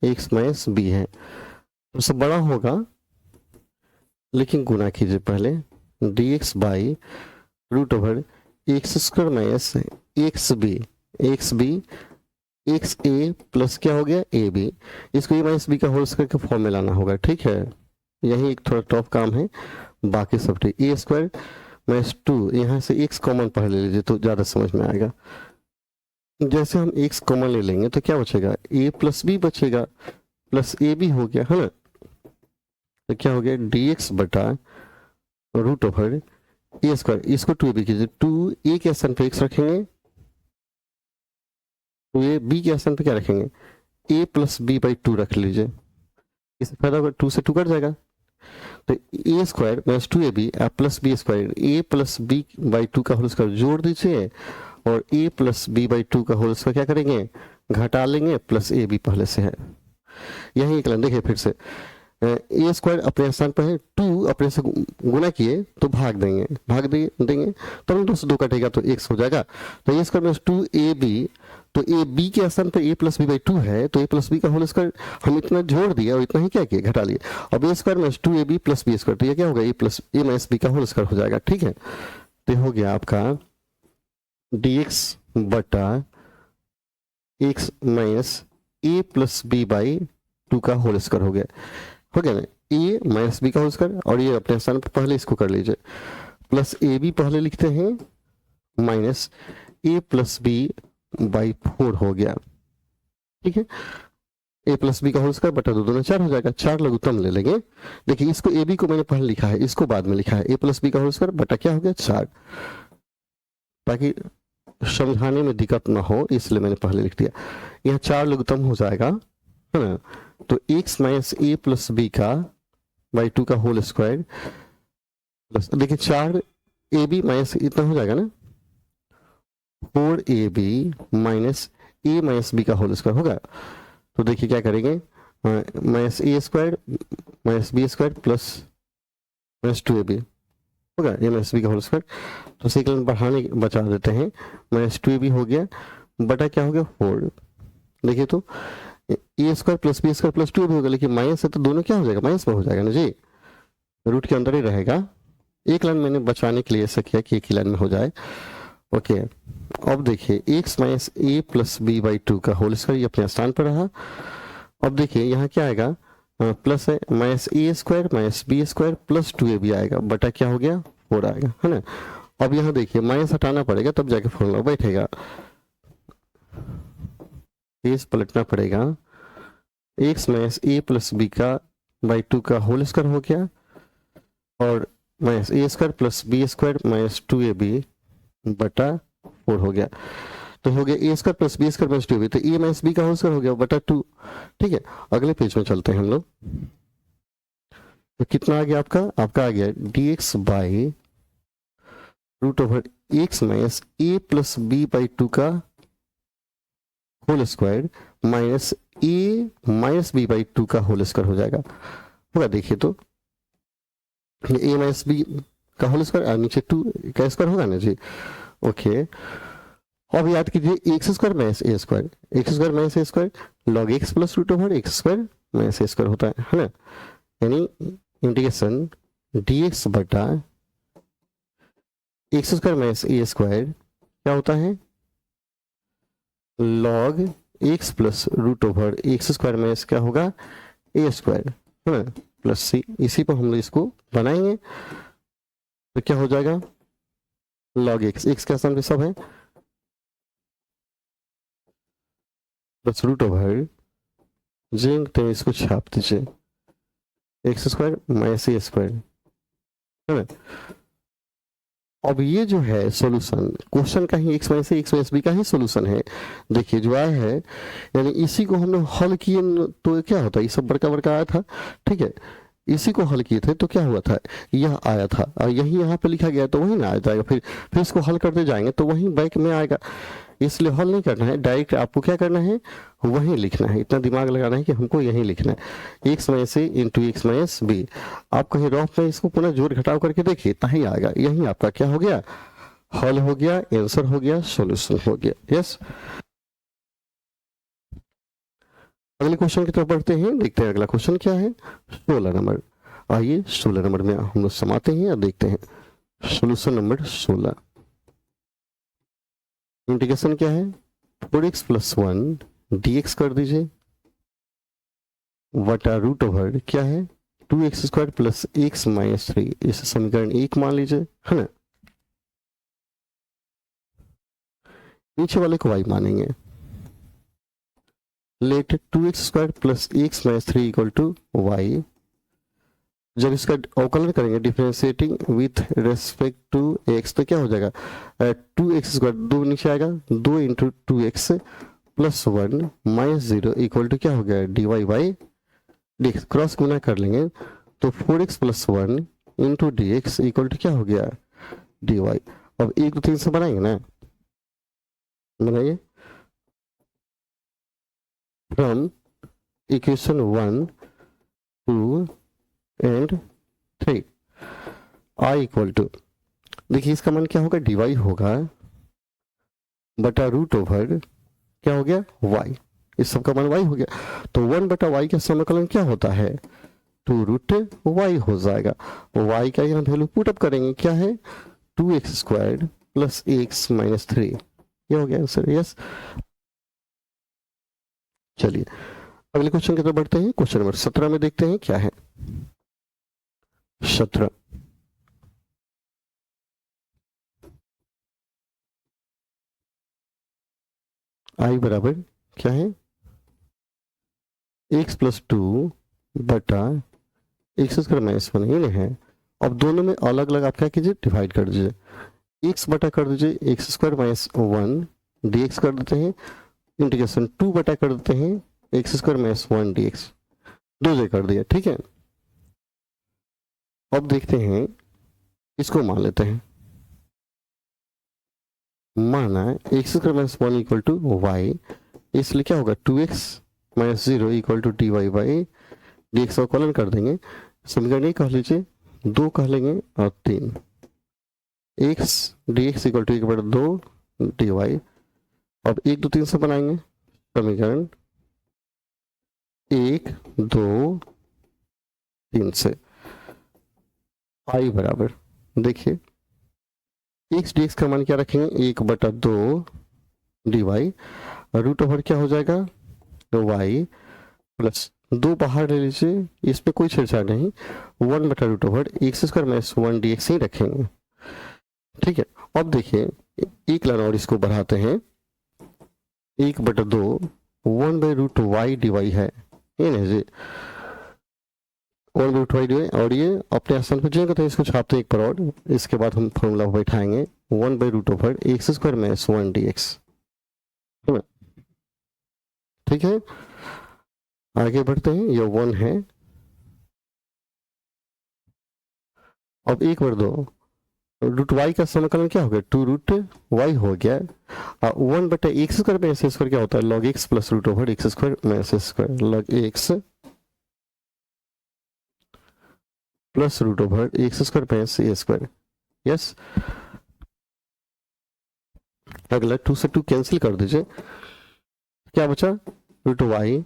एक्स माइनस बी है, तो सब बड़ा होगा लेकिन गुना कीजिए पहले dx by root over x square minus x b x a plus क्या हो गया ए बी, इसको ए माइनस बी का होल स्क्वायर के फॉर्म में लाना होगा, ठीक है यही एक थोड़ा टफ काम है, बाकी सब ठीक। ए स्क्वायर माइनस 2, यहाँ से एक्स कॉमन पहले ले लीजिए तो ज़्यादा समझ में आएगा, जैसे हम एक्स कॉमन ले लेंगे तो क्या बचेगा ए प्लस बी बचेगा, प्लस ए बी हो गया है ना, तो क्या हो गया dx बटा रूट ओवर ए स्क्वायर, इसको 2ab कीजिए, 2a के स्थान पे x रखेंगे, 2ab के स्थान पे क्या रखेंगे a प्लस बी बाई 2 रख लीजिए, इससे फायदा होगा 2 से 2 कट जाएगा, तो ए square minus 2ab plus B square a plus B by 2 का होल स्क्वायर जोड़ दीजिए, और a प्लस बी बाई 2 का होल स्क्वायर क्या करेंगे घटा लेंगे, प्लस ए बी पहले से है, यही एक लाइन देखिए फिर से, ए स्क्वायर अपने स्थान पर है, 2 अपने से गुना किए तो भाग देंगे तो हम 2 से 2 कटेगा तो x हो जाएगा, तो ए स्क्वायर माइनस 2ab, तो ए बी के स्थान पर a प्लस बी बाई 2 है, तो a प्लस बी का होल स्क्वायर हम इतना जोड़ दिया और इतना ही क्या किया घटा लिए, अब A square minus 2ab plus B square, तो ये क्या होगा A plus A minus B का होल स्क्वायर हो जाएगा, ठीक है तो हो गया आपका dx बटा x minus A plus B by 2 का होल स्क्वायर हो गया ना, ए माइनस बी का होल स्क्वायर, और ये अपने स्थान पर पहले इसको कर लीजिए, प्लस ए बी पहले लिखते हैं minus A plus B by 4 हो गया, ठीक है ए प्लस बी का होल स्क्वायर बटा 2 दूना 4 हो जाएगा, 4 लघुत्तम ले लेंगे, देखिए इसको ए बी को मैंने पहले लिखा है, इसको बाद में लिखा है, ए प्लस बी का होल स्क्वायर बटा क्या हो गया 4, ताकि समझाने में दिक्कत ना हो इसलिए मैंने पहले लिख दिया, यहाँ 4 लघुत्तम हो जाएगा है ना, तो x माइनस ए प्लस बी का बाई 2 का होल स्क्वायर प्लस देखिए 4 ए बी माइनस इतना हो जाएगा ना 4ab माइनस ए माइनस बी का होल स्क्वायर होगा, तो देखिए क्या करेंगे माइनस ए square minus B square plus minus 2ab, होगा ए माइनस बी का होल स्क्वायर, तो सेकंड बढ़ाने बचा देते हैं, माइनस 2ab हो गया बटा क्या हो गया 4। देखिए तो ए square plus B square plus 2ab होगा, लेकिन माइनस है तो दोनों क्या हो जाएगा, माइनस में हो जाएगा ना जी, रूट के अंदर ही रहेगा। एक लाइन मैंने बचाने के लिए ऐसा किया कि एक ही लाइन में हो जाए। ओके, अब देखिए x minus A plus B by 2 का होल स्क्वायर अपने स्थान पर रहा। अब देखिए यहाँ क्या आएगा, प्लस है माइनस ए square minus B square plus 2ab आएगा बटा क्या हो गया 4 आएगा, है ना। अब यहाँ देखिए माइनस हटाना पड़ेगा तब जाके फॉर्मूला बैठेगा, पेज पलटना पड़ेगा। एक्स माइनस ए प्लस बी का बाई 2 का होल स्क्वायर हो गया और माइनस ए square plus B square minus 2ab बटा 4 हो गया। तो हो गया ए square plus B square plus 2ab, तो ए माइनस बी का होल स्क्वायर हो गया बटा 2। ठीक है, अगले पेज में चलते हैं हम लोग। तो कितना आ गया आपका आ गया dx by root over x minus A plus B by 2 का whole square minus A minus b by 2 का होल स्क्वायर हो जाएगा, होगा। देखिए तो ए माइनस बी का होल स्क्वायर और नीचे 2 का स्क्वायर होगा ना जी। ओके, अब याद कीजिए एक्स स्क्वायर माइनस ए स्क्वायर, एक्स स्क्वायर माइनस ए square log x plus root over x square minus ए स्क्वायर होता है ना। यानी इंटीग्रेशन dx बटा एक्स स्क्वायर माइनस ए स्क्वायर क्या होता है, log x plus root over x square minus क्या होगा ए स्क्वायर, है ना, प्लस सी। इसी पर हम लोग इसको बनाएंगे तो क्या हो जाएगा लॉग एक्स का स्थान पे सब है प्लस रूट ओवर तो इसको छाप दीजिए एक्स स्क्वायर माइनस ए स्क्वायर, है ना। अब ये जो है सॉल्यूशन क्वेश्चन का ही एक्स माइनस बी का ही सॉल्यूशन है। देखिए जो आया है, यानी इसी को हमने हल किए तो क्या होता है, ये सब बड़का बड़का आया था, ठीक है, इसी को हल किए थे तो क्या हुआ था, यह आया था और यही यहाँ पे लिखा गया तो वही ना आ जाएगा, फिर इसको हल करते जाएंगे तो वही बैक में आएगा। इसलिए हल नहीं करना है, डायरेक्ट आपको क्या करना है वही लिखना है, इतना दिमाग लगाना है कि हमको यही लिखना है x minus a into x minus B. आप कहीं रफ में इसको पुनः जोड़ घटाव करके देखिए तही आएगा, यही आपका क्या हो गया हल हो गया, आंसर हो गया, सॉल्यूशन हो गया। यस, अगले क्वेश्चन की तरफ बढ़ते हैं, देखते हैं अगला क्वेश्चन क्या है 16 नंबर। आइए 16 नंबर में हम लोग समाते हैं और देखते हैं सॉल्यूशन नंबर 16। इंटीग्रेशन क्या है 4x प्लस 1 dx कर दीजिए वटा रूट ओवर क्या है 2x square plus x minus 3, इसे समीकरण 1 मान लीजिए, है ना। नीचे वाले को y मानेंगे, let 2x square plus x minus 3 equal to y। जब इसका अवकलन करेंगे differentiating with respect to x तो क्या हो जाएगा 2x स्क्वायर 2 नीचे आएगा 2 into 2x plus 1 minus 0 equal to क्या हो गया dy बाई dx, क्रॉस गुना कर लेंगे तो 4x plus 1 into dx equal to क्या हो गया dy। अब 1 2 3 से बनाएंगे ना, बनाइए from equation 1 2 and 3 I equal to, देखिए इसका मान क्या होगा dy होगा बटा रूट ओवर क्या हो गया y, इस सब का मान y हो गया तो 1 बटा y का समाकलन क्या होता है 2 रूट y हो जाएगा। y का यहाँ वैल्यू पुट अप करेंगे क्या है 2x square plus x minus 3, ये हो गया आंसर। यस, चलिए अगले क्वेश्चन की तरफ बढ़ते हैं, क्वेश्चन नंबर 17 में देखते हैं क्या है 17। आई बराबर क्या है x प्लस 2 बटा एक्स स्क्वायर माइनस 1 ये है। अब दोनों में अलग अलग आप क्या कीजिए डिवाइड कर दीजिए, x बटा कर दीजिए एक्स स्क्वायर माइनस 1 dx कर देते हैं, इंटीग्रेशन 2 बटा कर देते हैं एक्स स्क्वायर माइनस 1 dx, 2 जगह कर दिया, ठीक है। अब देखते हैं इसको मान लेते हैं, माना x square minus 1 equal to y, इसलिए क्या होगा 2x minus 0 equal to dy by dx का कॉलन कर देंगे, समीकरण 1 कह लीजिए 2 कह लेंगे और 3, x d x equal to 1/2 d y. अब 1 2 3 से बनाएंगे समीकरण 1 2 3 से। आई बराबर, देखिए एक्स डी एक्स का मान क्या रखेंगे, 1/2 डी वाई, रूट ओवर क्या हो जाएगा वाई प्लस 2 बाहर ले लीजिए, इसमें कोई छेड़छाड़ नहीं, 1/√ओवर x square minus 1 D X ही रखेंगे। ठीक है, अब देखिए एक लाइन और इसको बढ़ाते हैं, 1/2 1/√वाई डी वाई है, ये नहीं जी 1/√वाई डी वाई, और ये अपने स्थान पर जाएगा तो इसको छापते हैं एक पर और, इसके बाद हम फॉर्मूला बैठाएंगे 1/√ओवर x square minus 1 D x. ठीक है, आगे बढ़ते हैं, ये 1 है। अब 1/2 रूट वाई का समाकलन क्या हो गया, 2√y हो गया, 1/x स्क्वायर में एक्स स्क्वायर क्या होता है log x plus root over x square में x square log x plus root over x square में ए स्क्वायर। यस, अगला 2 से 2 कैंसिल कर दीजिए, क्या बचा root y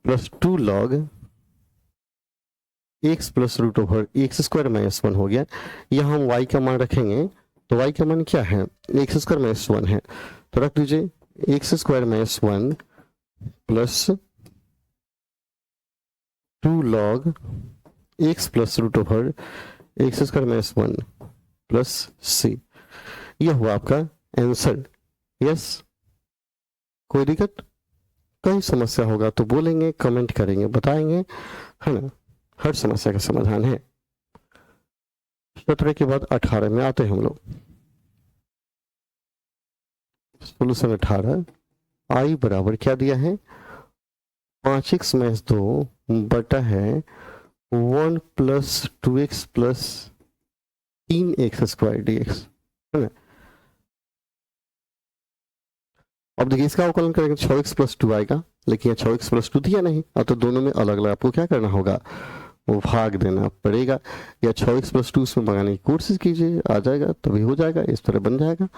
plus 2 log x plus root over x square minus 1 हो गया। यहाँ हम y का मान रखेंगे तो y का मान क्या है, एक्स स्क्वायर माइनस 1 है, तो रख दीजिए X square minus 1 plus 2 log x plus root over x square minus 1 plus C. यह हुआ आपका आंसर। यस, कोई दिक्कत, कहीं समस्या होगा तो बोलेंगे, कमेंट करेंगे, बताएंगे, है ना, हर समस्या का समाधान है। 17 के बाद 18 में आते हैं हम लोग। सोल्यूशन 18, आई बराबर क्या दिया है 5x माइनस 2 बटा है 1 plus 2x plus 3x square dx, है ना। अब देखिए इसका अवकलन करेंगे 6x प्लस 2 आएगा, लेकिन 6x प्लस 2 दिया नहीं, अब तो दोनों में अलग अलग आपको क्या करना होगा, वो भाग देना पड़ेगा, या 6x प्लस 2 उसमें मंगाने की कोशिश कीजिए, आ जाएगा तभी हो जाएगा, इस तरह बन जाएगा।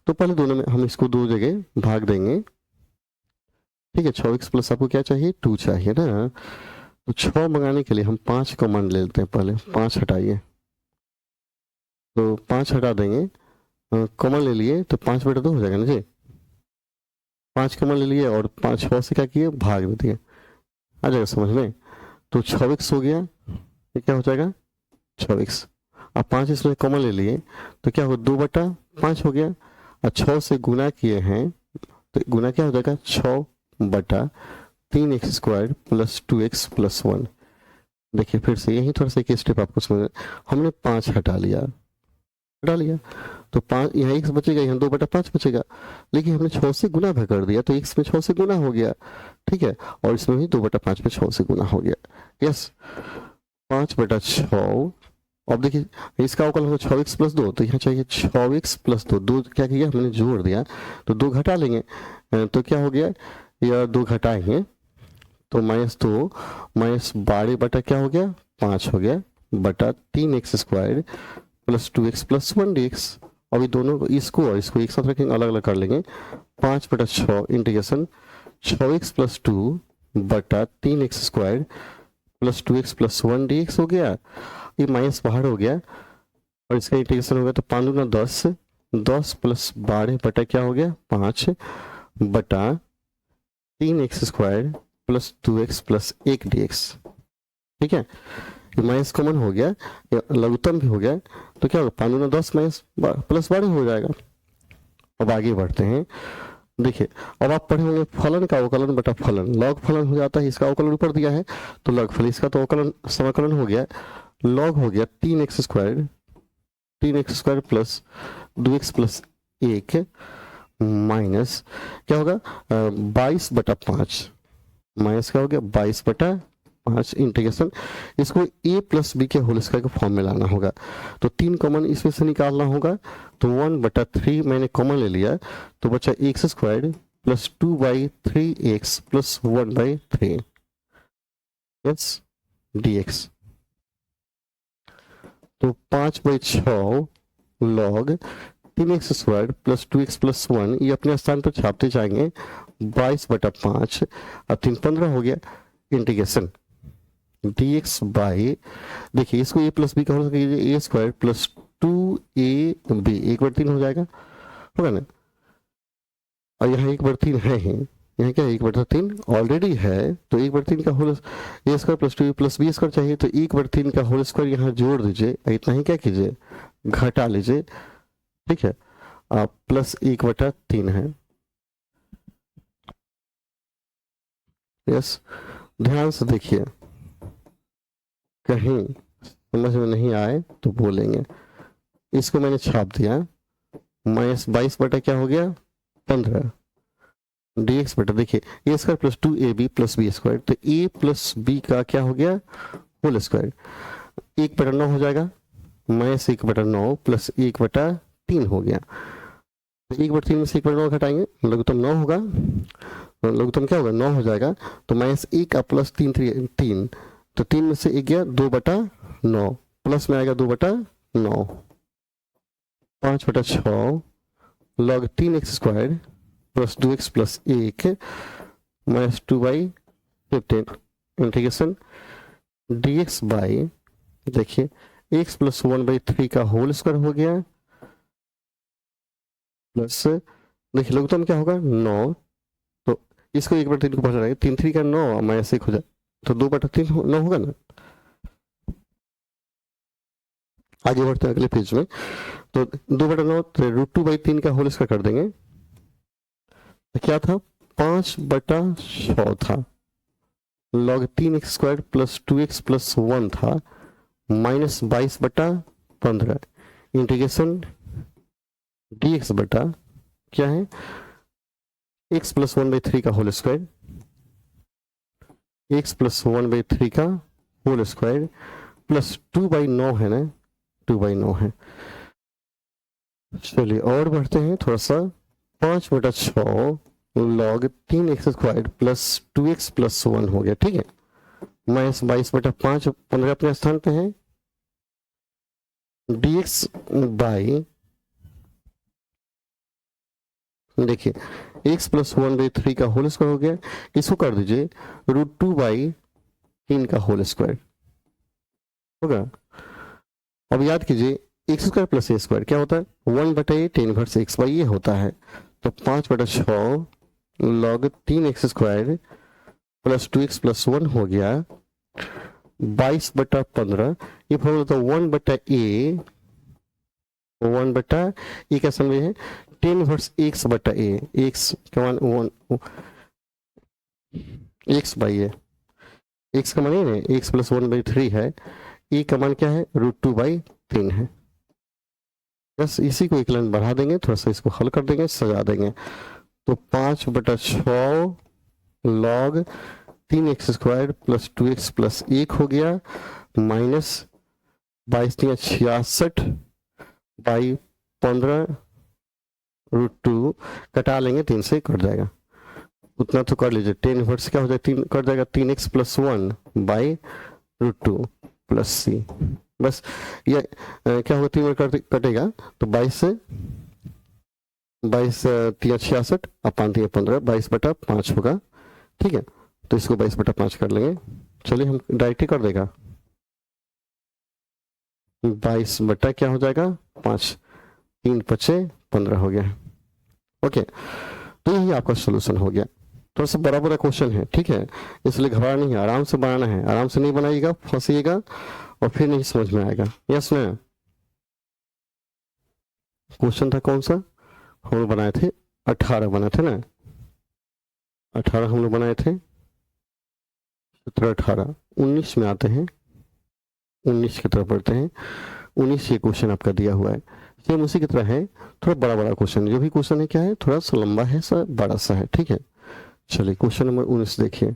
तो पहले दोनों में हम इसको 2 जगह भाग देंगे। ठीक है, 6x प्लस आपको क्या चाहिए 2 चाहिए ना, तो 6 मंगाने के लिए हम 5 कॉमन ले लेते हैं, पहले 5 हटाइए, तो 5 हटा देंगे, कॉमन ले लिए तो 5/2 हो जाएगा ना जी, 5 कॉमन ले लिए और 5 6 से क्या किए भाग दे दिए, आ जाएगा समझ में। तो 6x हो गया, ये क्या हो जाएगा 6x, अब 5 इसमें कॉमन ले लिए तो क्या हो 2/5 हो गया, और 6 से गुना किए हैं तो गुना क्या हो जाएगा 6/3x square plus 2x plus 1। देखिए फिर से यही थोड़ा सा एक स्टेप आपको समझ, हमने 5 हटा लिया तो 5 यहाँ x बचेगा, यहाँ 2/5 बचेगा, लेकिन हमने 6 से गुना भी कर दिया तो x में 6 से गुना हो गया। ठीक है, और इसमें भी 2/5 में 6 से गुना हो गया। यस, 5/6। अब देखिए इसका अवकलन होगा 6x प्लस 2, तो यहाँ चाहिए 6x प्लस 2 क्या किया हमने जोड़ दिया, तो 2 घटा लेंगे, तो क्या हो गया, या 2 घटाएंगे तो -2 -12 क्या हो गया 5 हो गया बटा 3x square plus 2x plus 1 dx। अभी दोनों इसको और इसको एक साथ रखेंगे, अलग अलग कर लेंगे, 5/6 इंटीग्रेशन 6x प्लस 2 बटा 3x square plus 2x plus 1 dx हो गया, ये माइनस बाहर हो गया और इसका इंटीग्रेशन हो गया, तो 5 दूना 10, 10 प्लस 12 बटा क्या हो गया 5 बटा 3x square plus 2x plus 1 dx। ठीक है, माइनस कॉमन हो गया, लघुत्तम भी हो गया, तो क्या होगा 5 दूना 10 माइनस प्लस 12 हो जाएगा। अब आगे बढ़ते हैं, देखिए अब आप पढ़े होंगे फलन का अवकलन बटा फलन, लॉग फलन हो जाता है, इसका अवकलन ऊपर दिया है तो लॉग फलन, इसका तो अवकलन समाकलन हो गया, लॉग हो गया 3x square plus 2x plus 1 minus क्या होगा 22/5, माइनस क्या हो गया 22/5 इंटीग्रेशन, इसको a प्लस बी के होल स्क्वायर के फॉर्म में लाना होगा, तो 3 कॉमन इसमें से निकालना होगा, तो 1/3 मैंने कॉमन ले लिया, तो बचा x square plus 2/3x plus 1/3 yes dx। तो 5/6 लॉग 3x² प्लस 2x+1, ये अपने स्थान पर छापते जाएंगे, 22/5 और 3 15 हो गया। इंटीग्रेशन dx बाई, देखिए इसको a प्लस बी का होल कीजिए, a² प्लस 2ab 1/3 हो जाएगा, होगा ना। और यहाँ 1/3 है ही, यहाँ क्या 1/3 ऑलरेडी है, तो 1/3 का whole a² plus 2 plus b² चाहिए, तो 1/3 का होल स्क्वायर यहाँ जोड़ दीजिए, इतना ही क्या कीजिए घटा लीजिए, ठीक है। आप प्लस 1/3 है। यस, ध्यान से देखिए, कहीं समझ में नहीं आए तो बोलेंगे। इसको मैंने छाप दिया, -22 क्या हो गया 15 dx बटा, देखिए a² plus 2ab plus b², तो a प्लस b का क्या हो गया होल स्क्वायर, 1/9 हो जाएगा, -1/9 प्लस 1/3 हो गया। 1/3 में से 1/9 घटाएंगे, लघुत्तम 9 होगा, तो लघुत्तम क्या होगा 9 हो जाएगा, तो -1 प्लस 3, तो 3 में से 1 गया 2/9, प्लस में आएगा 2/9, 5/6 log 3x² plus 2x plus 1 -2/15 integration dx by, देखिए x प्लस 1/3 का होल स्क्वायर हो गया, प्लस देखिए लघुत्तम क्या होगा 9, तो इसको 1/3 को पहुंचा 3 3 का 9 -1 हो जाए, तो 2/3 9 होगा ना। आगे बढ़ते हैं अगले पेज में, तो 2/9 तो √2/3 का होल स्क्वायर कर देंगे, तो क्या था 5/6 था, log 3x² plus 2x plus 1 था, -22/15 इंटीग्रेशन dx बटा क्या है x प्लस 1/3 का होल स्क्वायर, x प्लस 1/3 का होल स्क्वायर प्लस 2/9 है ना, 2/9 है। चलिए और बढ़ते हैं थोड़ा सा, 5/6 log 3x² plus 2x plus 1 हो गया, ठीक है, -22/5 15 अपने स्थान पे है, dx बाई, देखिए x प्लस 1/3 का होल स्क्वायर हो गया, इसको कर दीजिए √2/3 का होल स्क्वायर होगा। अब याद कीजिए x² प्लस a² क्या होता है 1/8 tan इनवर्स x बाई ये होता है, तो 5/6 log 3x² plus 2x plus 1 हो गया, 22/15, ये फॉर्मूला था 1/a का समय है tan इनवर्स x/a, x का मान 1 x बाई a, x का मान है x प्लस 1/3 है, e का मान क्या है √2/3 है। बस इसी को एक लाइन बढ़ा देंगे, थोड़ा सा इसको हल कर देंगे, सजा देंगे, तो 5/6 log 3x² plus 2x plus 1 हो गया, -22×66/15 √2 कटा लेंगे, 3 से कट जाएगा, उतना तो कर लीजिए, tan इनवर्स क्या हो जाएगा 3 कट जाएगा 3x plus 1 by √2 plus c, बस ये क्या होगा 3 कटेगा, तो 22 3 66 और 5 3 15, 22/5 होगा, ठीक है, तो इसको 22/5 कर लेंगे। चलिए हम डायरेक्ट ही कर देगा, 22 बटा क्या हो जाएगा 5, 3 5 15 हो गया। ओके, तो यही आपका सोल्यूशन हो गया। थोड़ा सा बड़ा बड़ा क्वेश्चन है, ठीक है, इसलिए घबरा नहीं है, आराम से बनाना है, आराम से नहीं बनाइएगा फंसिएगा और फिर नहीं समझ में आएगा। यस ना, क्वेश्चन था कौन सा हम लोग बनाए थे 18 बनाए थे ना, 18 हम लोग बनाए थे, 17 18 19 में आते हैं, 19 की तरफ बढ़ते हैं, 19 ये क्वेश्चन आपका दिया हुआ है, सेम उसी की तरह है, थोड़ा बड़ा बड़ा क्वेश्चन, जो भी क्वेश्चन है क्या है थोड़ा सा लंबा है, सा बड़ा सा है, ठीक है। चलिए क्वेश्चन नंबर 19 देखिए,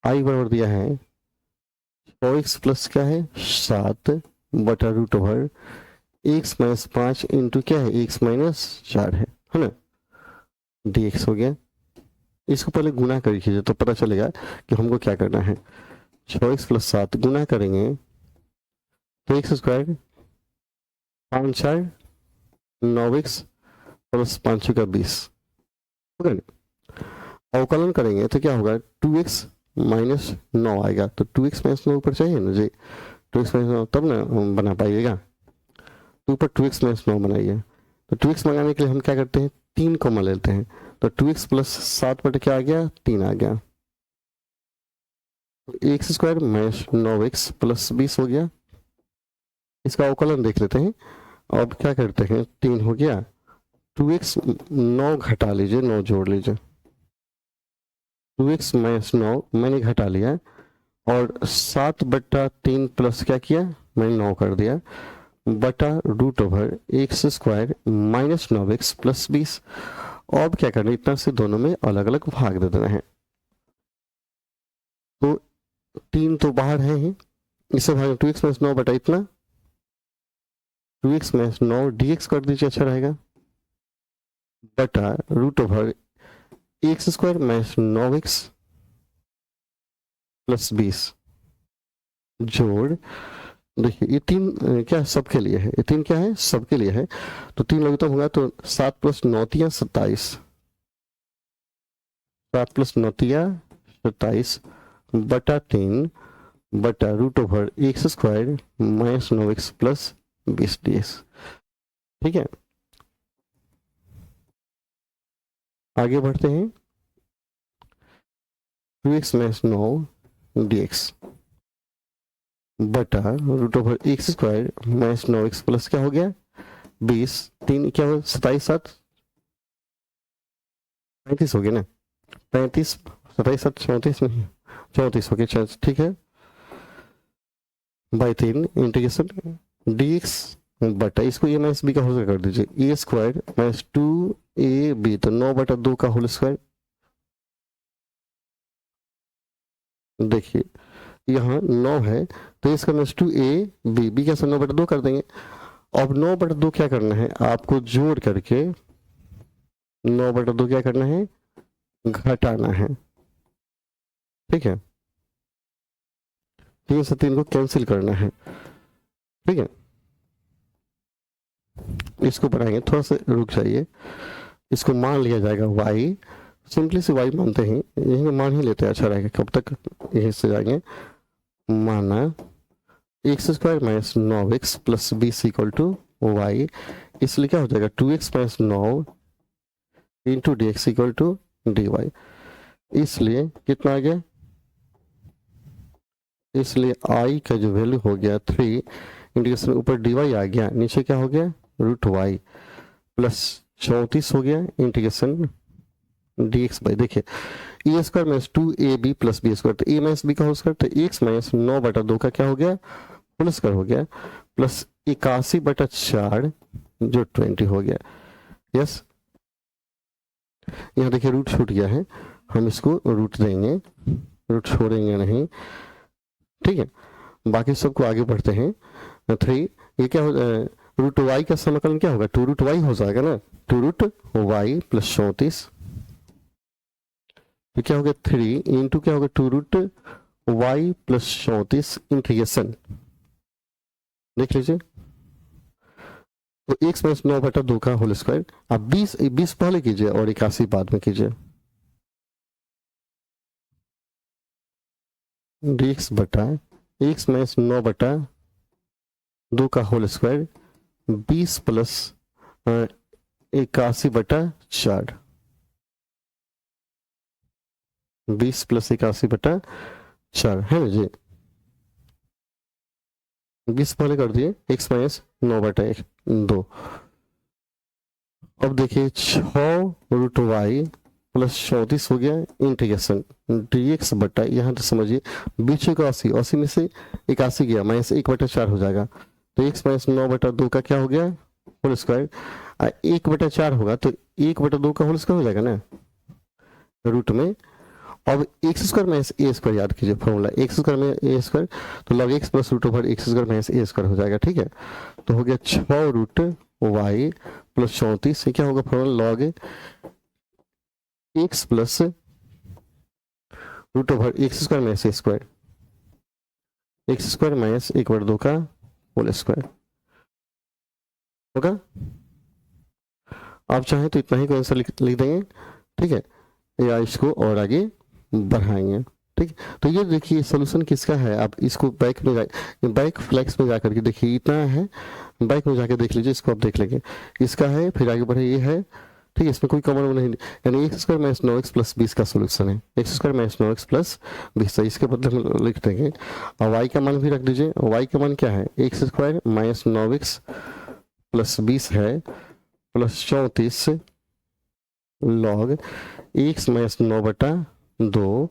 आई बराबर दिया है 4x प्लस क्या है 7 बटा √ओवर x माइनस 5 इंटू क्या है x माइनस 4 है ना, dx हो गया। इसको पहले गुना कर लीजिए तो पता चलेगा कि हमको क्या करना है, 6x प्लस 7 गुना करेंगे तो x² 5 4 9 एक्स प्लस 5 6 का 20, अवकलन करेंगे तो क्या होगा 2x माइनस 9 आएगा, तो 2x माइनस 9 ऊपर चाहिए ना जी, 2x माइनस 9 तब ना बना पाइएगा, तो ऊपर 2x माइनस 9 बनाइए। तो 2x मंगाने के लिए हम क्या करते हैं 3 कॉमन लेते हैं, तो 2x प्लस 7 बटे क्या आ गया 3 आ गया, तो x square minus 9x plus 20 हो गया। इसका अवकलन देख लेते हैं, अब क्या करते हैं 3 हो गया, 2x 9 घटा लीजिए 9 जोड़ लीजिए, 2x माइनस 9 मैंने घटा लिया, और 7 बट्टा 3 प्लस क्या किया मैंने 9 कर दिया, बटा root over x square minus 9x plus 20। अब क्या करना है इतना से दोनों में अलग अलग भाग दे देना है, तो 3 तो बाहर है ही, इसे भाग 2x माइनस 9 बटा इतना 2x माइनस 9 dx कर दीजिए, अच्छा रहेगा, बटा root over x square minus 9x plus 20 जोड़, देखिए ये 3 क्या सबके लिए है, ये 3 क्या है सबके लिए है, तो 3 लघुत्तम होगा तो 7 प्लस 9 27, 7 प्लस 9 27 बटा 3 बटा root over x square minus 9x plus 20 dx। ठीक है, आगे बढ़ते हैं, 2x माइनस 9 dx बटा root over x square minus 9x plus क्या हो गया 20, 3 क्या हो 27 7 35 हो गया ना, 35 27 7 34 में 34 हो गया, ठीक है, बाई 3 इंटीग्रेशन dx बटा इसको ए माइनस बी का होल कर दीजिए, ए स्क्वायर माइनस 2ab, तो 9 बटा 2 का होल स्क्वायर, देखिए यहाँ 9 है तो इसका माइनस 2ab, बी कैसे 9 बटा 2 कर देंगे, अब 9 बटा 2 क्या करना है आपको जोड़ करके 9 बटा 2 क्या करना है घटाना है, ठीक है, 3 से 3 को कैंसिल करना है, ठीक है, इसको बनाएंगे, थोड़ा सा रुक जाइए, इसको मान लिया जाएगा y, सिंपली से y मानते हैं, यही मान ही लेते हैं, अच्छा रहेगा, कब तक यही से जाएंगे, माना x square minus 9x plus 20 equal to y, इसलिए क्या हो जाएगा 2x minus 9 into D x equal to d y, इसलिए कितना आ गया, इसलिए i का जो वैल्यू हो गया 3 इंटीग्रेशन ऊपर डी वाई आ गया, नीचे क्या हो गया रूट वाई प्लस 34 हो गया इंटीग्रेशन डी एक्स बाई, देखिए A square minus 2ab plus B square, तो ए माइनस बी का होल स्क्वायर, तो एक्स माइनस 9 बटा 2 का क्या हो गया होल स्क्वायर हो गया, प्लस 81 बटा 4 जो 20 हो गया, यस, यहाँ देखिए रूट छूट गया है, हम इसको रूट देंगे, रूट छोड़ेंगे नहीं, ठीक है, बाकी सबको आगे बढ़ते हैं, 3 ये क्या हो रूट वाई का समाकलन क्या होगा 2 रूट वाई हो जाएगा ना, 2 रूट वाई प्लस 34, तो क्या हो गया 3 इंटू क्या होगा 2 रूट वाई प्लस 34 इंटीग्रेशन, देख लीजिए, तो एक्स माइनस 9 बटा 2 का होल स्क्वायर, अब 20 पहले कीजिए और 81 बाद में कीजिए, dx बटा एक्स माइनस 9 बटा 2 का होल स्क्वायर 20 प्लस 81 बटा 4, 20 प्लस 81 बटा 4 है ना जी, 20 पहले कर दिए एक्स माइनस 9 बटा 2, अब देखिए 6 रूट वाई प्लस 34 हो गया इंटीग्रेशन dx बटा, यहाँ तो समझिए बीच को 80 में से 81 गया माइनस 1 बटा 4 हो जाएगा, तो एक्स माइनस 9 बटा 2 का क्या हो गया होल स्क्वायर, 1 बटा 4 होगा तो 1 बटा 2 का होल स्क्वायर हो जाएगा ना रूट में, अब एक्स स्क्वायर माइनस ए स्क्वायर याद कीजिए फॉर्मूला, एक्स स्क्वायर में ए स्क्वायर, तो log x plus root over x square minus ए स्क्वायर हो जाएगा, ठीक है, तो हो गया 6 रूट वाई प्लस 34, क्या होगा formula log x plus root over x square minus ए स्क्वायर, एक्स स्क्वायर माइनस 1 बटा 2 का होल स्क्वायर, होगा। आप चाहें तो इतना ही को आंसर लिख देंगे, ठीक है, या इसको और आगे बढ़ाएंगे। ठीक, तो ये देखिए सोल्यूशन किसका है। आप इसको बैक फ्लैक्स में जाकर के देखिए, इतना है, बैक में जाके देख लीजिए, इसको आप देख लेंगे इसका है, फिर आगे बढ़े ये है। ठीक है, इसमें कोई कॉमन नहीं, यानी x square minus 9x plus 20 का सोल्यूशन है, x square minus 9x plus 20। इसके बदले में लिख देंगे, और वाई का मान भी रख दीजिए। वाई का मान क्या है, x square minus 9x plus 20 है, plus 34 log x minus 9/2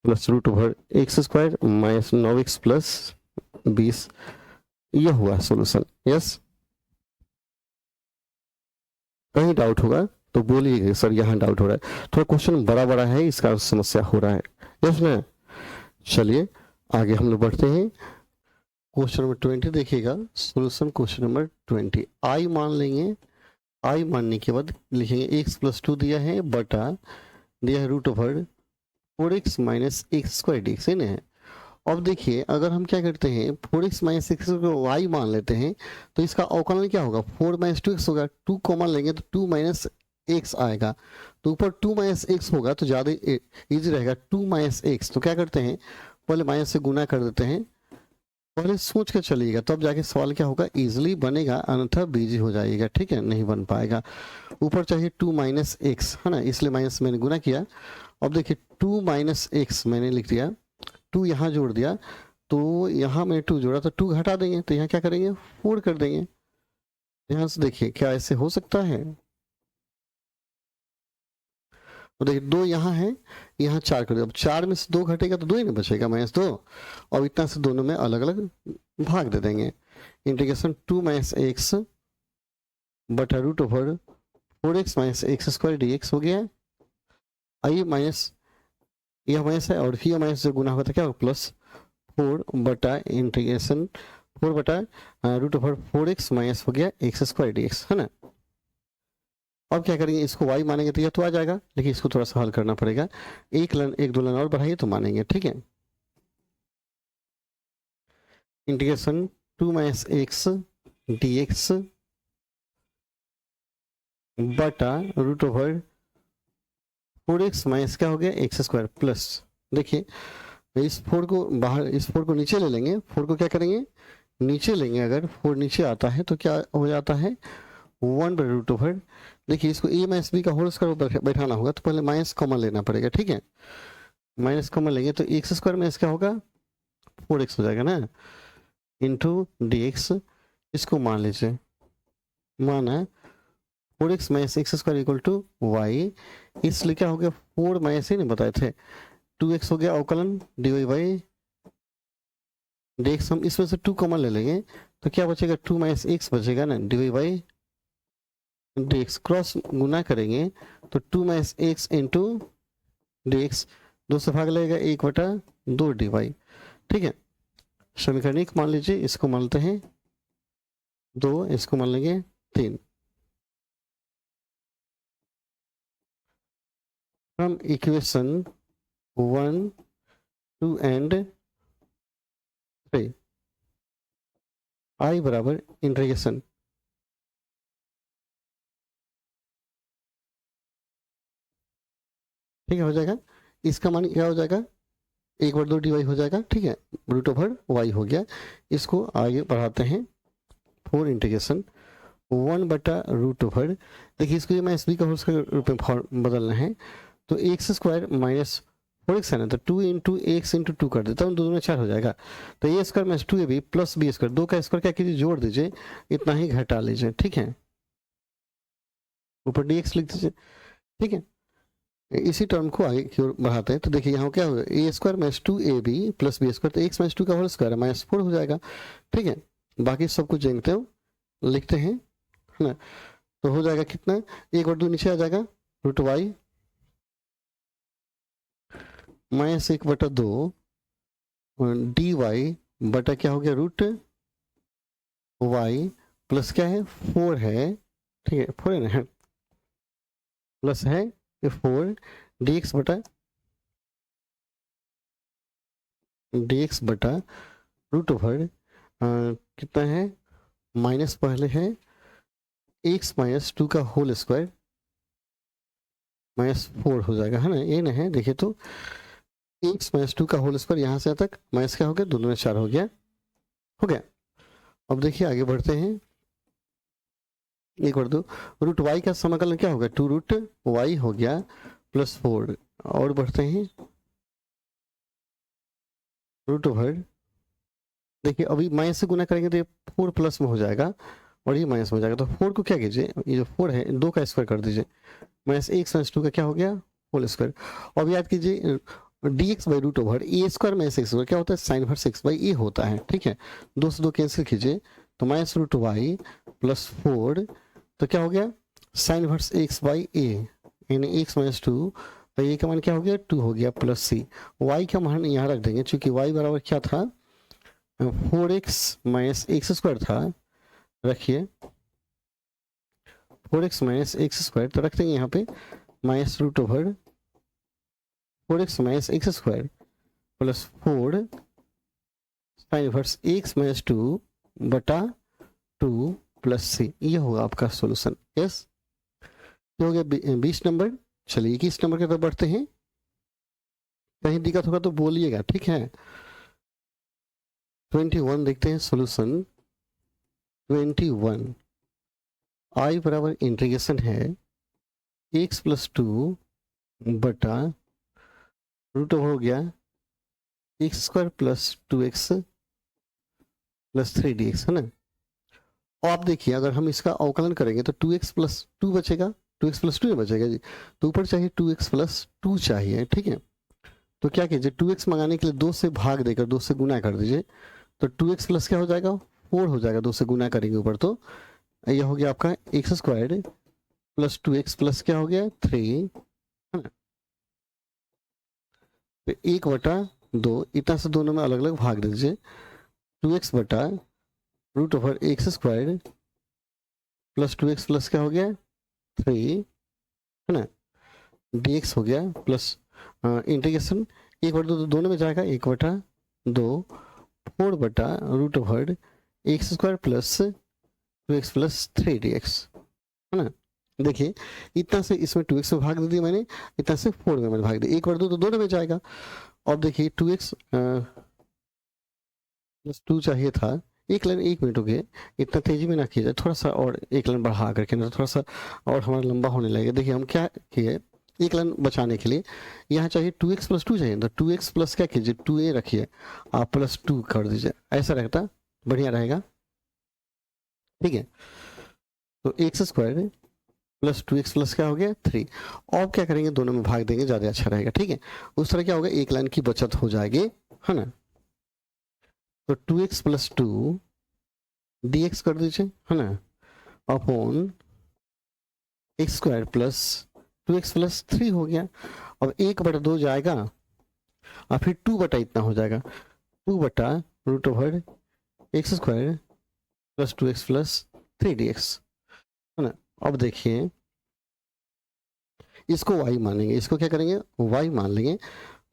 plus root over x square minus 9x plus 20। यह हुआ सोल्यूशन। यस, कहीं डाउट होगा तो बोलिएगा सर यहाँ डाउट हो रहा है, थोड़ा क्वेश्चन बड़ा बड़ा है, इसका समस्या हो रहा है। यस ना, चलिए आगे हम लोग बढ़ते हैं। क्वेश्चन नंबर 20 देखिएगा, सोल्यूशन क्वेश्चन नंबर 20। आई मान लेंगे, आई मानने के बाद लिखेंगे एक्स प्लस 2 दिया है, बटा दिया है root over 4x minus x square d x है। अब देखिए अगर हम क्या करते हैं, 4x माइनस एक्स को y मान लेते हैं, तो इसका अवकलन क्या होगा, 4 माइनस 2x होगा। 2 कॉमन लेंगे तो 2 माइनस एक्स आएगा, तो ऊपर 2 माइनस एक्स होगा तो ज़्यादा इजी रहेगा। 2 माइनस एक्स, तो क्या करते हैं, पहले माइनस से गुना कर देते हैं, पहले सोच के चलिएगा तब जाके सवाल क्या होगा, इजिली बनेगा, अन्यथा बिजी हो जाएगा। ठीक है, नहीं बन पाएगा। ऊपर चाहिए 2 माइनस एक्स, है ना, इसलिए माइनस मैंने गुना किया। अब देखिए 2 माइनस एक्स मैंने लिख दिया, 2 यहाँ जोड़ दिया, तो यहाँ मैंने 2 जोड़ा तो 2 घटा देंगे, तो यहाँ क्या करेंगे, 4 कर देंगे। यहाँ से देखिए क्या ऐसे हो सकता है, तो देखिए 2 यहाँ है, यहाँ 4 कर दिया। अब 4 में से 2 घटेगा तो 2 ही ना बचेगा, -2। और इतना से दोनों में अलग अलग भाग दे देंगे। इंटीग्रेशन 2 माइनस एक्स बटा root over 4x minus x square d x हो गया। आइए माइनस, यह माइनस है और फिर माइनस से गुना होगा तो क्या होगा, प्लस 4 बटा इंटीग्रेशन 4 बटा रूट ओवर 4x माइनस हो गया एक्स स्क्वायर डी एक्स, है ना। अब क्या करेंगे, इसको y मानेंगे तो यह तो आ जाएगा, लेकिन इसको थोड़ा सा हल करना पड़ेगा। एक दो लाइन और बढ़ाइए तो मानेंगे। ठीक है, integration 2 minus x d x बटा रूट ओवर 4x माइनस क्या हो गया एक्स स्क्वायर प्लस, देखिए इस 4 को बाहर, इस 4 को नीचे ले लेंगे, 4 को क्या करेंगे, नीचे लेंगे। अगर 4 नीचे आता है तो क्या हो जाता है, 1 बाई रूट ओवर, देखिए इसको ए माइनस बी का होल स्क्वायर बैठाना होगा, तो पहले माइनस कॉमन लेना पड़ेगा। ठीक है, माइनस कॉमन लेंगे तो एक्स स्क्वायर माइनस क्या होगा, 4x हो जाएगा ना, इंटू डी एक्स। इसको मान लीजिए, माना 4x minus x square equal to y, इसलिए क्या हो गया, 4 माइनस ही नहीं बताए थे, 2x हो गया अवकलन d Y by D x. हम इसमें से 2 कॉमन ले लेंगे तो क्या बचेगा, 2 माइनस एक्स बचेगा ना, D Y by D X. Cross गुना करेंगे तो 2 minus X into D X, 2 से भाग लगेगा 1/2 डी वाई। ठीक है, समीकरण 1 मान लीजिए, इसको मानते हैं 2, इसको मान लेंगे 3। फ्रॉम इक्वेशन 1 2 एंड 3 आई बराबर इंटीग्रेशन, ठीक है, हो जाएगा। इसका मान क्या हो जाएगा, 1/2 डी वाई हो जाएगा। ठीक है, रूट ओवर वाई हो गया। इसको आगे बढ़ाते हैं, 4 इंटीग्रेशन 1 बटा रूट ओवर, देखिए इसको ये मैं एस बी का होल स्क्वायर रूप में बदलना है, तो एक्स स्क्वायर माइनस 4x है ना, तो 2 इंटू एक्स इंटू 2 कर देता हूँ, 2 में 4 हो जाएगा, तो ए square minus 2ab plus B square, 2 का स्क्वायर क्या कीजिए, जोड़ दीजिए, इतना ही घटा लीजिए। ठीक है, ऊपर dx लिख दीजिए। ठीक है, इसी टर्म को आगे की ओर बढ़ाते हैं, तो देखिए यहाँ क्या होगा, A square minus 2ab plus B square, तो एक्स माइनस 2 का होल स्क्वायर माइनस 4 हो जाएगा। ठीक है, बाकी सब कुछ जानते हो, लिखते हैं, है ना, तो हो जाएगा कितना, 1/2 नीचे आ जाएगा, root y minus 1/2 d y बटा क्या हो गया, रूट वाई प्लस क्या है, 4 है। ठीक है, 4 है ना, प्लस है 4 डी एक्स बटा रूट ओवर कितना है, माइनस पहले है एक्स माइनस टू का होल स्क्वायर -4 हो जाएगा, है ना, ये ना है, देखिए तो एक्स माइनस टू का होल स्क्वायर यहाँ से यहाँ तक माइनस क्या हो गया, 2 दूनी 4 हो गया, हो गया। अब देखिए आगे बढ़ते हैं, एक बार दो, रूट वाई का समाकलन क्या होगा, 2 रूट वाई हो गया +4। और बढ़ते हैं, रूट ओवर, देखिए अभी माइनस से गुना करेंगे तो ये 4 प्लस में हो जाएगा और ये माइनस में हो जाएगा, तो 4 को क्या कीजिए, ये जो 4 है 2 का स्क्वायर कर दीजिए, -1 - 2 का क्या हो गया, होल स्क्वायर। अब याद कीजिए dx by root over A square minus x square क्या होता है, sine inverse x by a होता है, ठीक है, 2 से 2 कैंसिल कीजिए तो -√y +4, तो क्या हो गया, sign inverse x by A, यानी x - 2, तो ये का मान क्या हो गया, 2 हो गया +c। y का मान यहाँ रख देंगे, चूंकि y बराबर क्या था, 4x - एक्स स्क्वायर था, रखिए 4x - एक्स स्क्वायर, तो रख देंगे यहाँ पे -√4x - x square +4 sign inverse x - 2 बटा 2 +c, ये होगा आपका सॉल्यूशन। यस, ये हो गया 20 नंबर। चलिए 21 नंबर की तरफ बढ़ते हैं, कहीं दिक्कत होगा तो बोलिएगा, ठीक है। 21 देखते हैं सॉल्यूशन। 21 आई बराबर इंटीग्रेशन है x + 2 बटा रूट ओवर हो गया एक्स स्क्वायर +2x +3dx, है ना। और आप देखिए अगर हम इसका अवकलन करेंगे तो 2x + 2 बचेगा, 2x + 2 बचेगा जी, तो ऊपर चाहिए 2x + 2 चाहिए, ठीक है। तो क्या कीजिए, 2x मंगाने के लिए 2 से भाग देकर 2 से गुना कर दीजिए, तो 2x प्लस क्या हो जाएगा, 4 हो जाएगा, 2 से गुना करेंगे ऊपर, तो यह हो गया आपका एक्स स्क्वायर +2x प्लस क्या हो गया 3, है ना, 1/2, इतना से दोनों में अलग अलग भाग दीजिए, 2x बटा root over x square +2x plus क्या हो गया 3, है ना, dx हो गया प्लस इंटीग्रेशन 1/2 तो दोनों में जाएगा, 1/2 4 बटा root over x square +2x plus 3dx, है ना। देखिए इतना से इसमें 2x में भाग दे दिया मैंने, इतना से 4 में मैंने भाग दिया, 1/2 तो दोनों में जाएगा। और देखिए 2x + 2 चाहिए था, एक लाइन 1 मिनट हो गए, इतना तेजी में ना कीजिए, थोड़ा सा और एक लाइन बढ़ा करके ना, थोड़ा सा और हमारा लंबा होने लगेगा। देखिए हम क्या किए, एक लाइन बचाने के लिए यहाँ चाहिए 2x + 2 चाहिए, तो 2x प्लस क्या कीजिए 2a रखिए, आप +2 कर दीजिए, ऐसा रहता बढ़िया रहेगा, ठीक है। तो एक्स स्क्वायर +2x प्लस क्या हो गया 3, और क्या करेंगे दोनों में भाग देंगे, ज़्यादा अच्छा रहेगा, ठीक है। उस तरह क्या होगा, एक लाइन की बचत हो जाएगी, है ना। तो 2x + 2 dx कर दीजिए, है ना, अपॉन एक्स स्क्वायर +2x + 3 हो गया। अब 1/2 जाएगा और फिर 2 बटा इतना हो जाएगा, 2 बटा root over x square +2x + 3dx, है ना। अब देखिए इसको y मान लेंगे, इसको क्या करेंगे y मान लेंगे,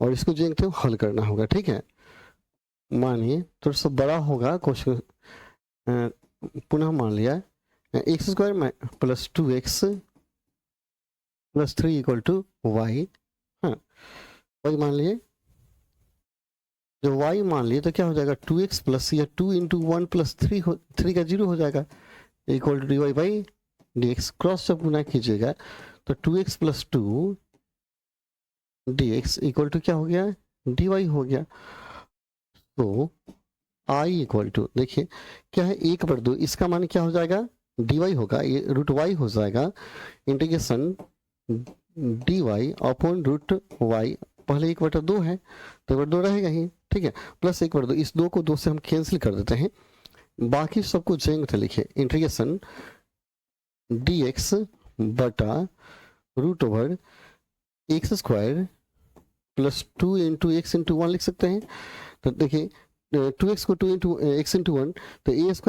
और इसको जो देखते हो हल करना होगा, ठीक है। मानिए थोड़ा सा बड़ा होगा क्वेश्चन, पुनः मान लिया एक्स स्क्वायर +2x + 3 = y, हाँ y मान लिए, जब y मान लिए तो क्या हो जाएगा 2x प्लस या 2 × 1 + 3 का 0 हो जाएगा, =dy/dx, क्रॉस जब गुना कीजिएगा तो 2x + 2 dx = क्या हो गया dy हो गया। तो i = देखिए क्या है 1/2, इसका मान क्या हो जाएगा dy होगा, ये √y हो जाएगा, इंटीग्रेशन dy अपॉन √y, पहले 1/2 है तो 1/2 रहेगा ही, ठीक है, प्लस 1/2, इस 2 को 2 से हम कैंसिल कर देते हैं, बाकी सबको जेंग लिखिए, इंटीग्रेशन dx बटा root over x square +2 × x × 1 लिख सकते हैं। तो देखिए 2x को 2 × x × 1, तो a² +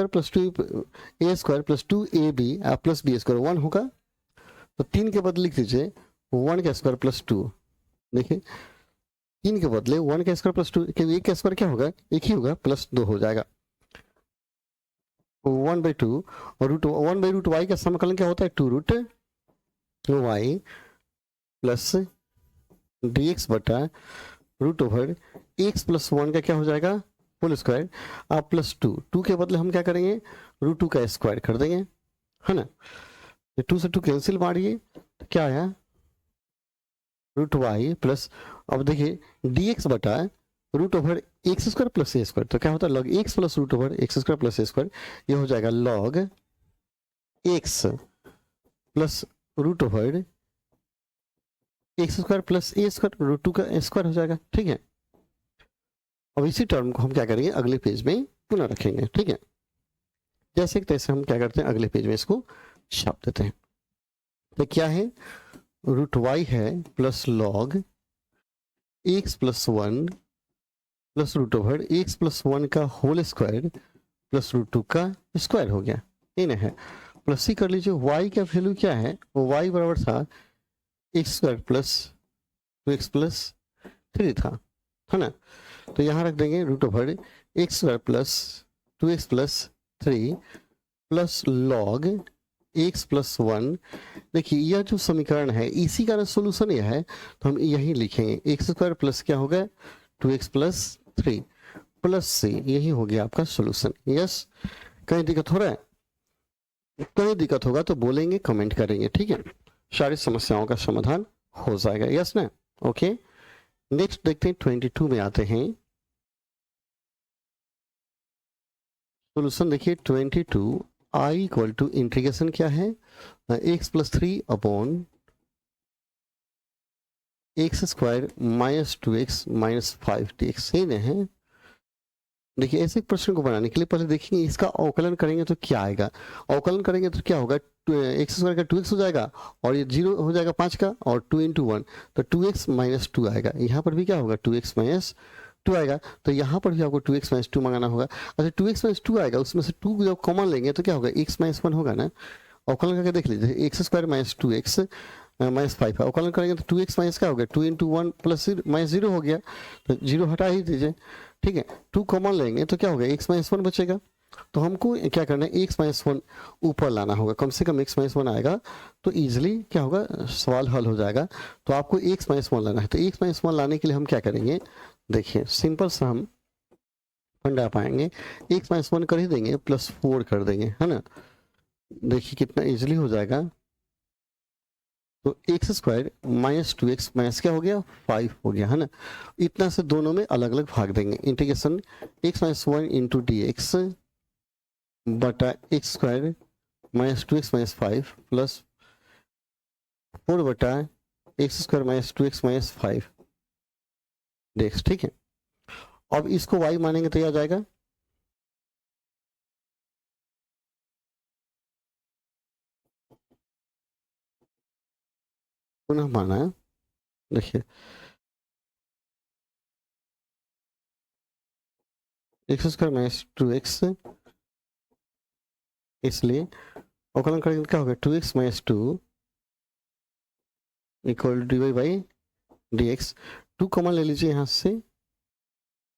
2ab + b² 1 होगा, तो 3 के बदले लिख दीजिए 1 का स्क्वायर +2, देखिए 3 के बदले 1 का स्क्वायर +2, क्योंकि 1 का स्क्वायर क्या होगा एक ही होगा, +2 हो जाएगा। 1/2 और √1/√y का समाकलन क्या होता है, 2√y प्लस dx बटा √x+1 का क्या हो जाएगा, होल स्क्वायर, आप +2 के बदले हम क्या करेंगे, √2 का स्क्वायर कर देंगे, है ना। 2 से 2 कैंसिल मारिए तो क्या आया, √y प्लस, अब देखिए dx बटा √x² प्लस a स्क्वायर, तो क्या होता है log x plus √x² plus a square, ये हो जाएगा log x plus √x² plus a square, √2 का स्क्वायर हो जाएगा, ठीक है। अब इसी टर्म को हम क्या करेंगे, अगले पेज में पुनः रखेंगे, ठीक है। जैसे तैसे हम क्या करते हैं, अगले पेज में इसको छाप देते हैं। तो क्या है, √y है plus log x+1 plus √x+1 का होल स्क्वायर प्लस √2 का स्क्वायर हो गया, इन है। प्लस सी कर लीजिए, y का वैल्यू क्या है, वो y बराबर था x² प्लस 2x+3 था, है ना। तो यहाँ रख देंगे √x² plus 2x+3 plus log x+1। देखिए यह जो समीकरण है इसी का सोल्यूशन यह है, तो हम यही लिखेंगे, x² प्लस क्या होगा 2x+3 प्लस c, यही हो गया आपका सोल्यूशन। यस, कहीं दिक्कत हो रहा है, कहीं दिक्कत होगा तो बोलेंगे, कमेंट करेंगे, ठीक है, सारी समस्याओं का समाधान हो जाएगा। यस ना, ओके। नेक्स्ट देखते हैं 22 में आते हैं। सोल्यूशन देखिए 22, i इक्वल टू इंटीग्रेशन क्या है, x+3 upon x² minus 2x minus 5 dx, सही नहीं है। देखिए ऐसे प्रश्न को बनाने के लिए पहले देखेंगे इसका अवकलन करेंगे तो क्या आएगा, अवकलन करेंगे तो क्या होगा, x² का 2x हो जाएगा और ये 0 हो जाएगा 5 का, और 2 × 1 तो 2x माइनस 2 आएगा, यहाँ पर भी क्या होगा 2x माइनस 2 आएगा, तो यहाँ पर भी आपको 2x माइनस 2 मंगाना होगा। अच्छा 2x माइनस 2 आएगा, उसमें से 2 जब कॉमन लेंगे तो क्या होगा, x माइनस 1 होगा ना। अवकलन करके देख लीजिए, x² माइनस 2x माइनस 5 है, अवकलन करेंगे तो 2x माइनस क्या होगा 2 × 1 प्लस माइनस 0 हो गया, तो 0 हटा ही दीजिए, ठीक है। 2 कॉमन लेंगे तो क्या होगा, x माइनस 1 बचेगा, तो हमको क्या करना है, x माइनस 1 ऊपर लाना होगा, कम से कम x माइनस 1 आएगा तो इजीली क्या होगा, सवाल हल हो जाएगा। तो आपको x माइनस 1 लाना है, तो x माइनस 1 लाने के लिए हम क्या करेंगे, देखिए सिंपल सा हम फंडा पाएंगे, x माइनस 1 कर ही देंगे, प्लस 4 कर देंगे, है ना। देखिए कितना इजीली हो जाएगा, तो x² माइनस 2x माइनस क्या हो गया 5 हो गया, है ना। इतना से दोनों में अलग अलग भाग देंगे, integration x minus 1 into dx बटा x² minus 2x minus 5 plus 4 बटा x² minus 2x minus 5 dx, ठीक है। अब इसको y मानेंगे तो यह आ जाएगा, पुनः माना है, देखिए x² माइनस 2x, इसलिए अवकलन करेंगे क्या होगा 2x minus 2 equal dy by dx। 2 common ले लीजिए, यहाँ से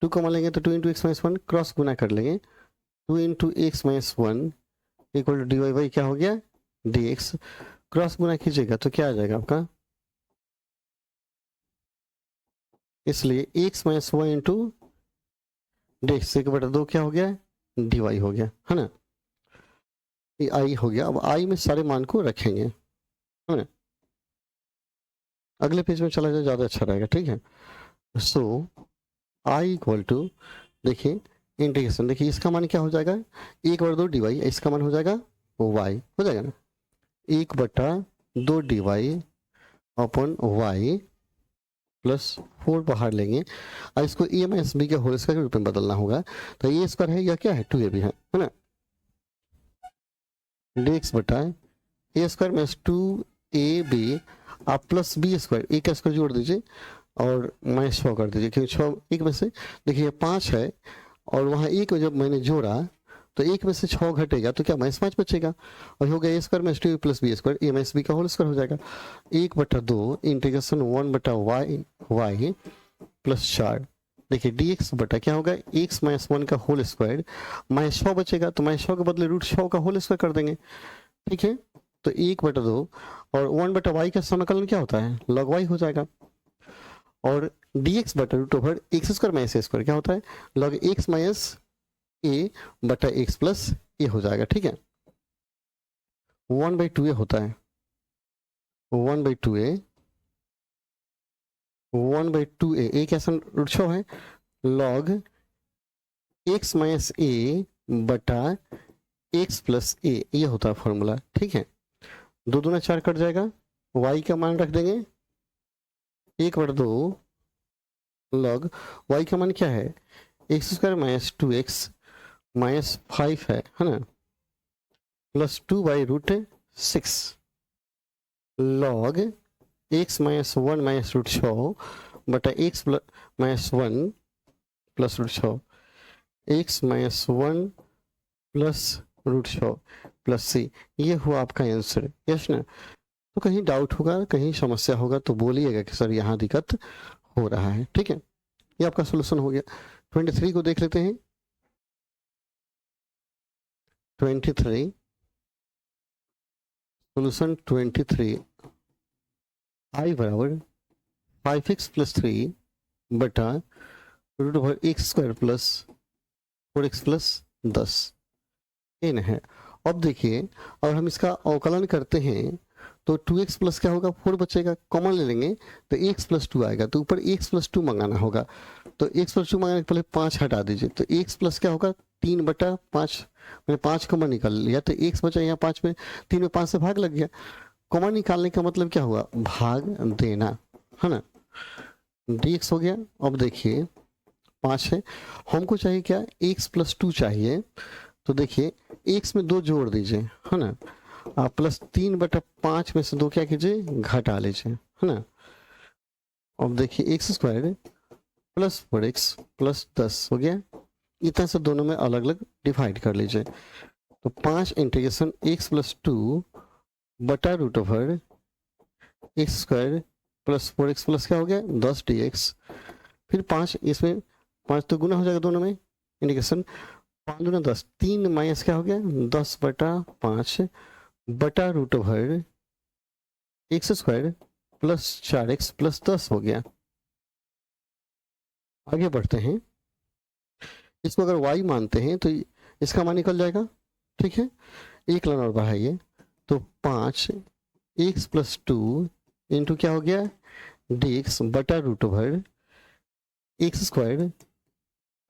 2 कॉमन लेंगे तो 2 × x माइनस 1 क्रॉस गुना कर लेंगे, 2 × x minus 1 equal to d Y by क्या हो गया dx, क्रॉस गुना कीजिएगा तो क्या आ जाएगा आपका, इसलिए x माइनस 1 इंटू dx 1/2 क्या हो गया dy हो गया, है ना। ये i हो गया, अब i में सारे मान को रखेंगे, है ना। अगले पेज में चला जाए ज़्यादा अच्छा रहेगा, ठीक है। सो i इक्वल टू, देखिए इंटीग्रेशन, देखिए इसका मान क्या हो जाएगा 1/2 dy, इसका मान हो जाएगा y हो जाएगा ना, 1/2 dy अपॉन y प्लस 4 बाहर लेंगे और इसको ए माइनस बी के होल स्क्वायर के रूप में बदलना होगा, तो ये स्क्वायर है या क्या है 2ab है ना, dx बटा ए स्क्वायर माइनस 2ab आप प्लस बी स्क्वायर, ए का स्क्वायर जोड़ दीजिए और माइनस 6 कर दीजिए, क्योंकि 6 एक में से देखिए 5 है और वहाँ एक जब मैंने जोड़ा तो एक में से 6 घटेगा तो क्या माइनस 5 बचेगा और हो गया ए square minus 2 plus B square, A minus B का होल स्क्वायर हो जाएगा 1/2 इंटीग्रेशन 1/y y प्लस 4 देखिए dx बटा क्या होगा, x माइनस 1 का होल स्क्वायर, माइनस 6 बचेगा तो माइनस 6 के बदले रूट 6 का होल स्क्वायर कर देंगे, ठीक है। तो 1/2 और 1/y का समाकलन क्या होता है, log y हो जाएगा। और dx बटा root over x square minus ए स्क्वायर क्या होता है, log x माइनस ए बटा एक्स प्लस ए हो जाएगा, ठीक है। 1/2a होता है, 1/2a, 1/2a, ए कैसा रूट 6 है, log x माइनस ए बटा एक्स प्लस ए, ये होता है फॉर्मूला, ठीक है। 2 दूना 4 कट जाएगा, y का मान रख देंगे 1/2 log y का मान क्या है, x square minus 2x minus 5 है ना, plus 2/√6 log x minus 1 minus root 6 बटा X minus 1 plus root 6, X minus 1 plus root 6 plus सी, ये हुआ आपका आंसर, यस ना। तो कहीं डाउट होगा, कहीं समस्या होगा तो बोलिएगा कि सर यहाँ दिक्कत हो रहा है, ठीक है। ये आपका सोल्यूशन हो गया। 23 को देख लेते हैं। 23 सोल्यूशन 23, आई बराबर 5x प्लस 3 बटा root over x square plus 4x plus 10 एन है। अब देखिए, और हम इसका अवकलन करते हैं तो 2x प्लस क्या होगा, 4 बचेगा, कॉमन ले लेंगे तो x प्लस 2 आएगा, तो ऊपर x प्लस 2 मंगाना होगा, तो x प्लस 2 मंगाने के पहले 5 हटा दीजिए, तो x प्लस क्या होगा 3/5, मैंने 5 कॉमन निकाल लिया तो x बचा यहाँ 5 में, 3 में 5 से भाग लग गया, कॉमन निकालने का मतलब क्या हुआ, भाग देना, है ना। dx हो गया। अब देखिए 5 है, हमको चाहिए क्या, x प्लस 2 चाहिए, तो देखिए x में 2 जोड़ दीजिए, है ना, प्लस 3/5 में से 2 क्या कीजिए, घटा लीजिए, है ना। अब देखिए x square plus 4x plus 10 हो गया, इतना से दोनों में अलग अलग डिवाइड कर लीजिए, तो 5 इंटीग्रेशन x प्लस 2 बटा root over x square plus 4x plus क्या हो गया 10 dx, फिर 5, इसमें 5 तो गुना हो जाएगा दोनों में, इंटीग्रेशन 5 दूना 10, 3 माइनस क्या हो गया 10/5 बटा root over x square plus 4x plus 10 हो गया। आगे बढ़ते हैं, इसको अगर y मानते हैं तो इसका मान निकल जाएगा, ठीक है। एक लाइन और बढ़ाइए तो 5 x प्लस 2 इंटू क्या हो गया dx बटा root over x square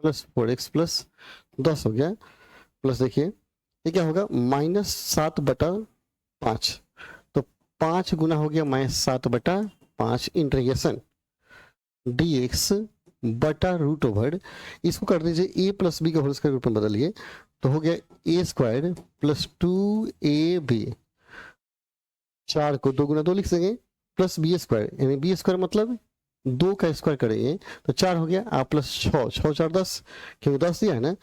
plus 4x plus 10 हो गया, प्लस देखिए ये क्या होगा -7/5, तो 5 गुना हो गया -7/5 इंटीग्रेशन dx बटा रूट ओवर, इसको कर दीजिए a प्लस बी का होल स्क्वायर रूप में बदलिए, तो हो गया a स्क्वायर प्लस 2ab, 4 को 2 गुना 2 लिख देंगे, प्लस बी स्क्वायर, यानी बी स्क्वायर मतलब 2 का स्क्वायर करेंगे तो 4 हो गया, आप प्लस 6, 6 4 10, क्योंकि 10 दिया है ना,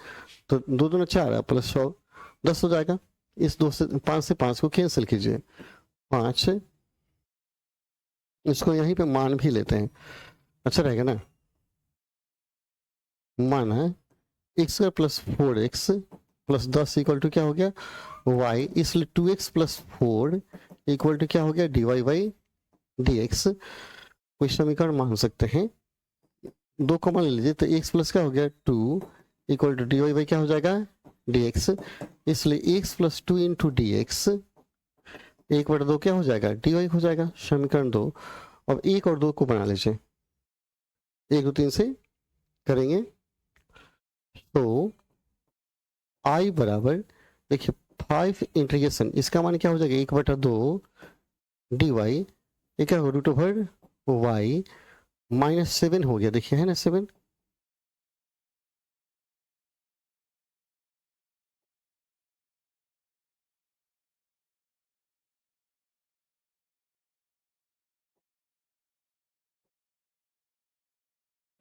तो 2 दूना 4 प्लस 6 10 हो जाएगा। इस 2 से 5 से 5 को कैंसिल कीजिए, 5, इसको यहीं पे मान भी लेते हैं, अच्छा रहेगा ना, मान है x square plus 4x plus 10 equal to क्या हो गया y, इसलिए 2x प्लस 4 इक्वल टू क्या हो गया dy बाई dx, कोई समीकरण मान सकते हैं, 2 कॉमन ले लीजिए तो x प्लस क्या हो गया 2 इक्वल टू dy बाई क्या हो जाएगा dx, इसलिए x प्लस 2 इंटू dx 1/2 क्या हो जाएगा dy हो जाएगा, समीकरण 2। अब 1 और 2 को बना लीजिए, 1 2 3 से करेंगे तो i बराबर देखिए 5 इंटीग्रेशन, इसका मान क्या हो जाएगा 1/2 dy, ये क्या होगा रूट ओवर y -7 हो गया, देखिए है ना 7,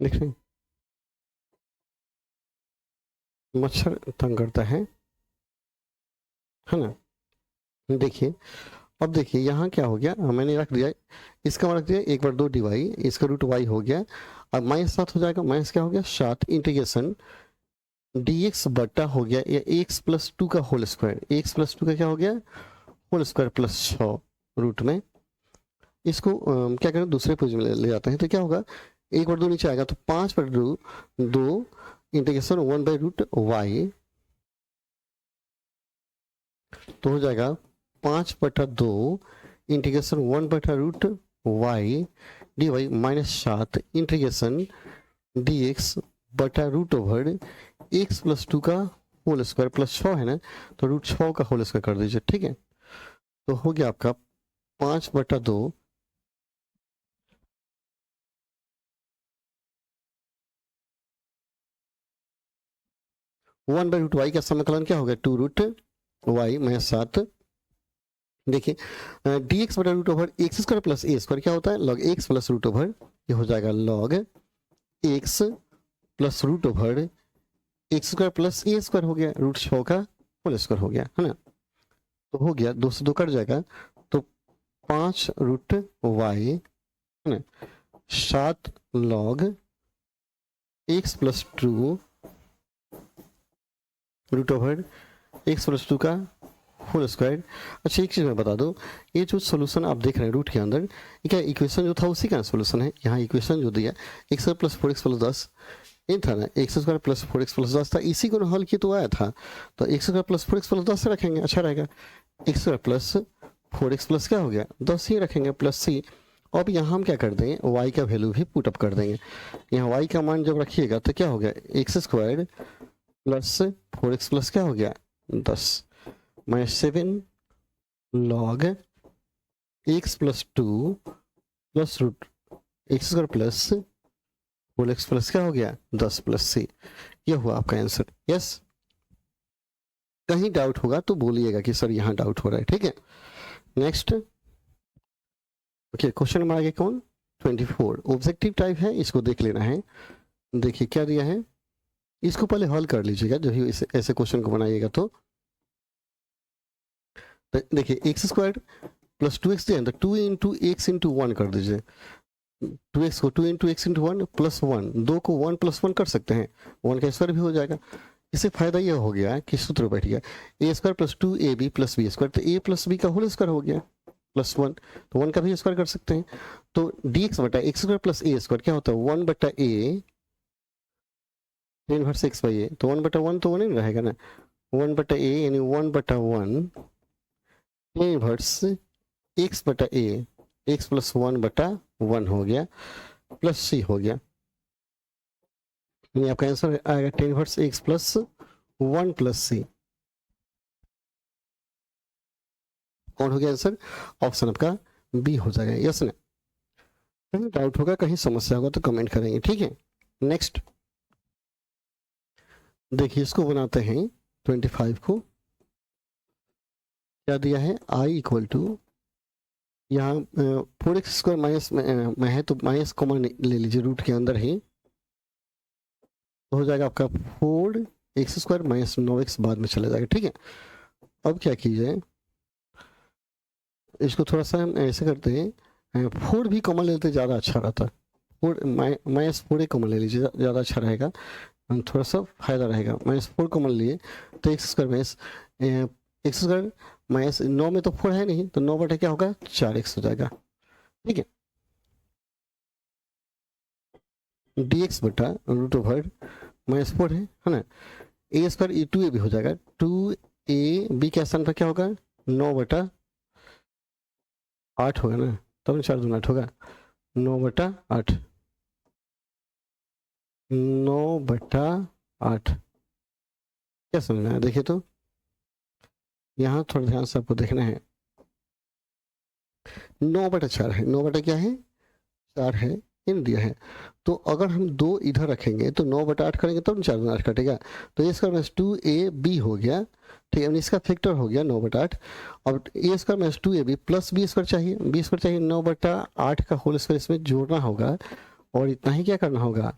देख रहे हैं मच्छर तंग करता है ना, देखिए अब देखिए यहाँ क्या हो गया, मैंने रख दिया, इसका रख दिया 1/2 dy, इसका रूट y हो गया। अब माइनस 7 हो जाएगा, माइनस क्या हो गया 7 इंटीग्रेशन dx बट्टा हो गया या x प्लस 2 का होल स्क्वायर, x प्लस 2 का क्या हो गया होल स्क्वायर प्लस 6 रूट में। इसको क्या करें दूसरे पोजीशन में ले जाते हैं, तो क्या होगा 1/2 नीचे आएगा तो 5/2 इंटीग्रेशन 1/√y, तो हो जाएगा 5/2 integration 1/√y dy minus 7 integration dx बटा रूट ओवर x प्लस 2 का होल स्क्वायर प्लस 6 है ना, तो √6 का होल स्क्वायर कर दीजिए। ठीक है, तो हो गया आपका 5/2 1/√y का समाकलन क्या हो गया 2√y माइनस 7। देखिए dx बटा root over x square plus ए स्क्वायर क्या होता है log x plus root over, ये हो जाएगा log x plus root over x square plus ए स्क्वायर हो गया, √6 का होल स्क्वायर हो गया है ना। तो हो गया 2 से 2 कट जाएगा, तो 5√y है ना 7 log x plus 2 root over x plus 2 का होल स्क्वायर। अच्छा एक चीज़ मैं बता दूं, ये जो सोल्यूशन आप देख रहे हैं रूट के अंदर, ये क्या इक्वेशन जो था उसी का सोल्यूशन है। यहाँ इक्वेशन जो दिया x square plus 4x plus 10 ये था ना, x square plus 4x plus 10 था, इसी को हल किया तो आया था। तो x square plus 4x plus 10 से रखेंगे, अच्छा रहेगा। X square plus 4x plus क्या हो गया 10 ही रखेंगे प्लस सी। अब यहाँ हम क्या कर देंगे y का वैल्यू भी पुटअप कर देंगे। यहाँ y का मान जब रखिएगा तो क्या हो गया x square plus 4x plus क्या हो गया 10 minus 7 log x plus 2 plus root x square plus whole x plus क्या हो गया 10 प्लस सी। ये हुआ आपका आंसर। यस, कहीं डाउट होगा तो बोलिएगा कि सर यहाँ डाउट हो रहा है। ठीक है, नेक्स्ट ओके क्वेश्चन नंबर आगे कौन 24 ऑब्जेक्टिव टाइप है, इसको देख लेना है। देखिए क्या दिया है, इसको पहले हल कर लीजिएगा जब भी ऐसे क्वेश्चन को बनाइएगा। तो देखिए एक्स स्क्वायर प्लस 2x दिया तो 2 इंटू एक्स इंटू 1 कर दीजिए, 2x को 2 इंटू एक्स इंटू 1 प्लस 1, 2 को 1 प्लस 1 कर सकते हैं, 1 का स्क्वायर भी हो जाएगा। इससे फायदा यह हो गया कि सूत्र बैठ गया ए square plus 2ab plus B square, तो a प्लस बी का होल स्क्वायर हो गया प्लस 1, तो 1 का भी स्क्वायर कर सकते हैं। तो dx बटा एक्स स्क्वायर प्लस ए स्क्वायर क्या होता है 1 बटा ए इनवर्स एक्स बाई ए, तो 1/1 तो 1 ही रहेगा ना, 1 बटा ए यानी 1/1 इनवर्स एक्स बटा ए एक्स प्लस 1/1 हो गया प्लस सी हो गया। यानी आपका आंसर आएगा 10 इनवर्स एक्स प्लस 1 प्लस सी। कौन हो गया आंसर, ऑप्शन आपका बी हो जाएगा। यस ना, कहीं डाउट होगा कहीं समस्या होगा तो कमेंट करेंगे। ठीक है, नेक्स्ट देखिए इसको बनाते हैं 25 को। क्या दिया है i इक्वल टू यहाँ 4x स्क्वायर माइनस में है तो माइनस कॉमन ले लीजिए रूट के अंदर ही, तो हो जाएगा आपका 4x स्क्वायर माइनस 9x बाद में चला जाएगा। ठीक है, अब क्या कीजिए इसको थोड़ा सा हम ऐसे करते हैं 4 भी कॉमन लेते ज़्यादा अच्छा रहता है, 4 माइनस 4 कॉमन ले लीजिए ज़्यादा अच्छा रहेगा, थोड़ा सा फायदा रहेगा। -4 कॉमन लिए तो x square minus x square minus 9 में तो 4 है नहीं, तो 9 बटे क्या होगा 4x हो जाएगा। ठीक है, dx बटा रूट ओवर -4 है ना, ए स्क्वायर 2a भी हो जाएगा, 2ab के स्थान पर क्या होगा 9/8 होगा ना, तब 4 दूना 8 होगा 9/8 9/8 क्या समझना है। देखिए तो यहाँ थोड़ा ध्यान से आपको देखना है 9/4 है, 9 बटा क्या है 4 है इन दिया है, तो अगर हम 2 इधर रखेंगे तो 9/8 करेंगे तब 4 दूना 8 कटेगा, तो ये इसका माइनस 2ab हो गया। ठीक है, इसका फैक्टर हो गया 9/8। अब A square minus 2ab plus B square चाहिए, बी स्क्वायर चाहिए 9/8 का होल स्क्वायर इसमें जोड़ना होगा और इतना ही क्या करना होगा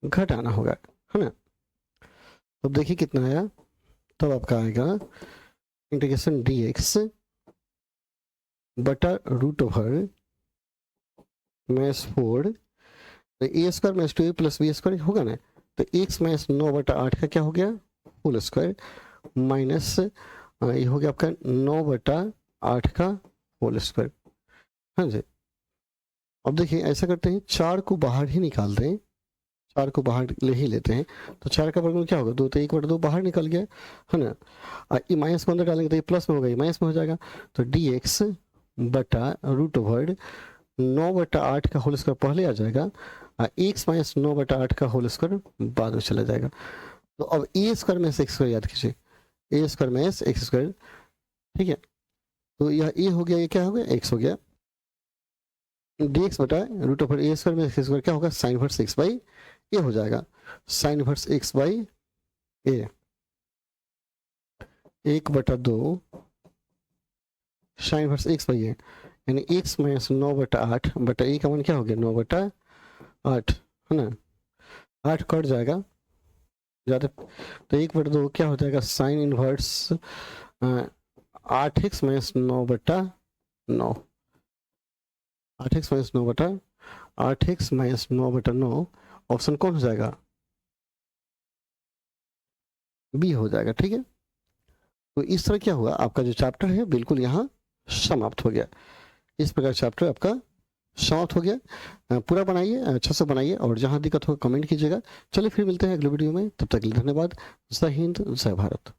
घटाना होगा, है ना। तो देखिए कितना आया, तब आपका आएगा इंटीग्रेशन dx बटा रूट ओवर माइनस 4, तो ए square minus 2a plus B square होगा ना, तो x माइनस 9/8 का क्या हो गया होल स्क्वायर माइनस ये हो गया आपका 9/8 का होल स्क्वायर। हाँ जी, अब देखिए ऐसा करते हैं, 4 को बाहर ही निकाल दें, 4 को बाहर ले ही लेते हैं, तो 4 का वर्गमूल क्या होगा 2, तो 1/2 बाहर निकल गया है ना। ये माइनस को अंदर डालेंगे तो ये प्लस में होगा, ये माइनस में हो जाएगा, तो dx बटा रूट ओवर 9/8 का होल स्क्वायर पहले आ जाएगा, x माइनस 9/8 का होल स्क्वायर बाद में चला जाएगा। तो अब ए स्क्वायर में से एक्स स्क्वायर याद कीजिए, ए स्क्वायर में से एक्स स्क्वायर, ठीक है, तो यह ए हो गया, ये क्या हो गया एक्स हो गया, dx बटा रूट ओवर ए स्क्वायर में एक्स स्क्वायर क्या होगा साइन इनवर्स एक्स बाई ए हो जाएगा, sine inverse x by A 1/2 sine inverse x by A, यानी x माइनस 9/8 बटा ए का मान क्या हो गया 9/8 है ना, 8 कट जाएगा ज़्यादा, तो 1/2 क्या हो जाएगा sine inverse 8x minus 9/9, 8x minus 8x minus 9/9 option कौन हो जाएगा बी हो जाएगा। ठीक है, तो इस तरह क्या हुआ आपका जो चैप्टर है बिल्कुल यहाँ समाप्त हो गया, इस प्रकार चैप्टर आपका समाप्त हो गया। पूरा बनाइए, अच्छा से बनाइए, और जहाँ दिक्कत हो कमेंट कीजिएगा। चलिए फिर मिलते हैं अगले वीडियो में, तब तक के लिए धन्यवाद। जय हिंद, जय भारत।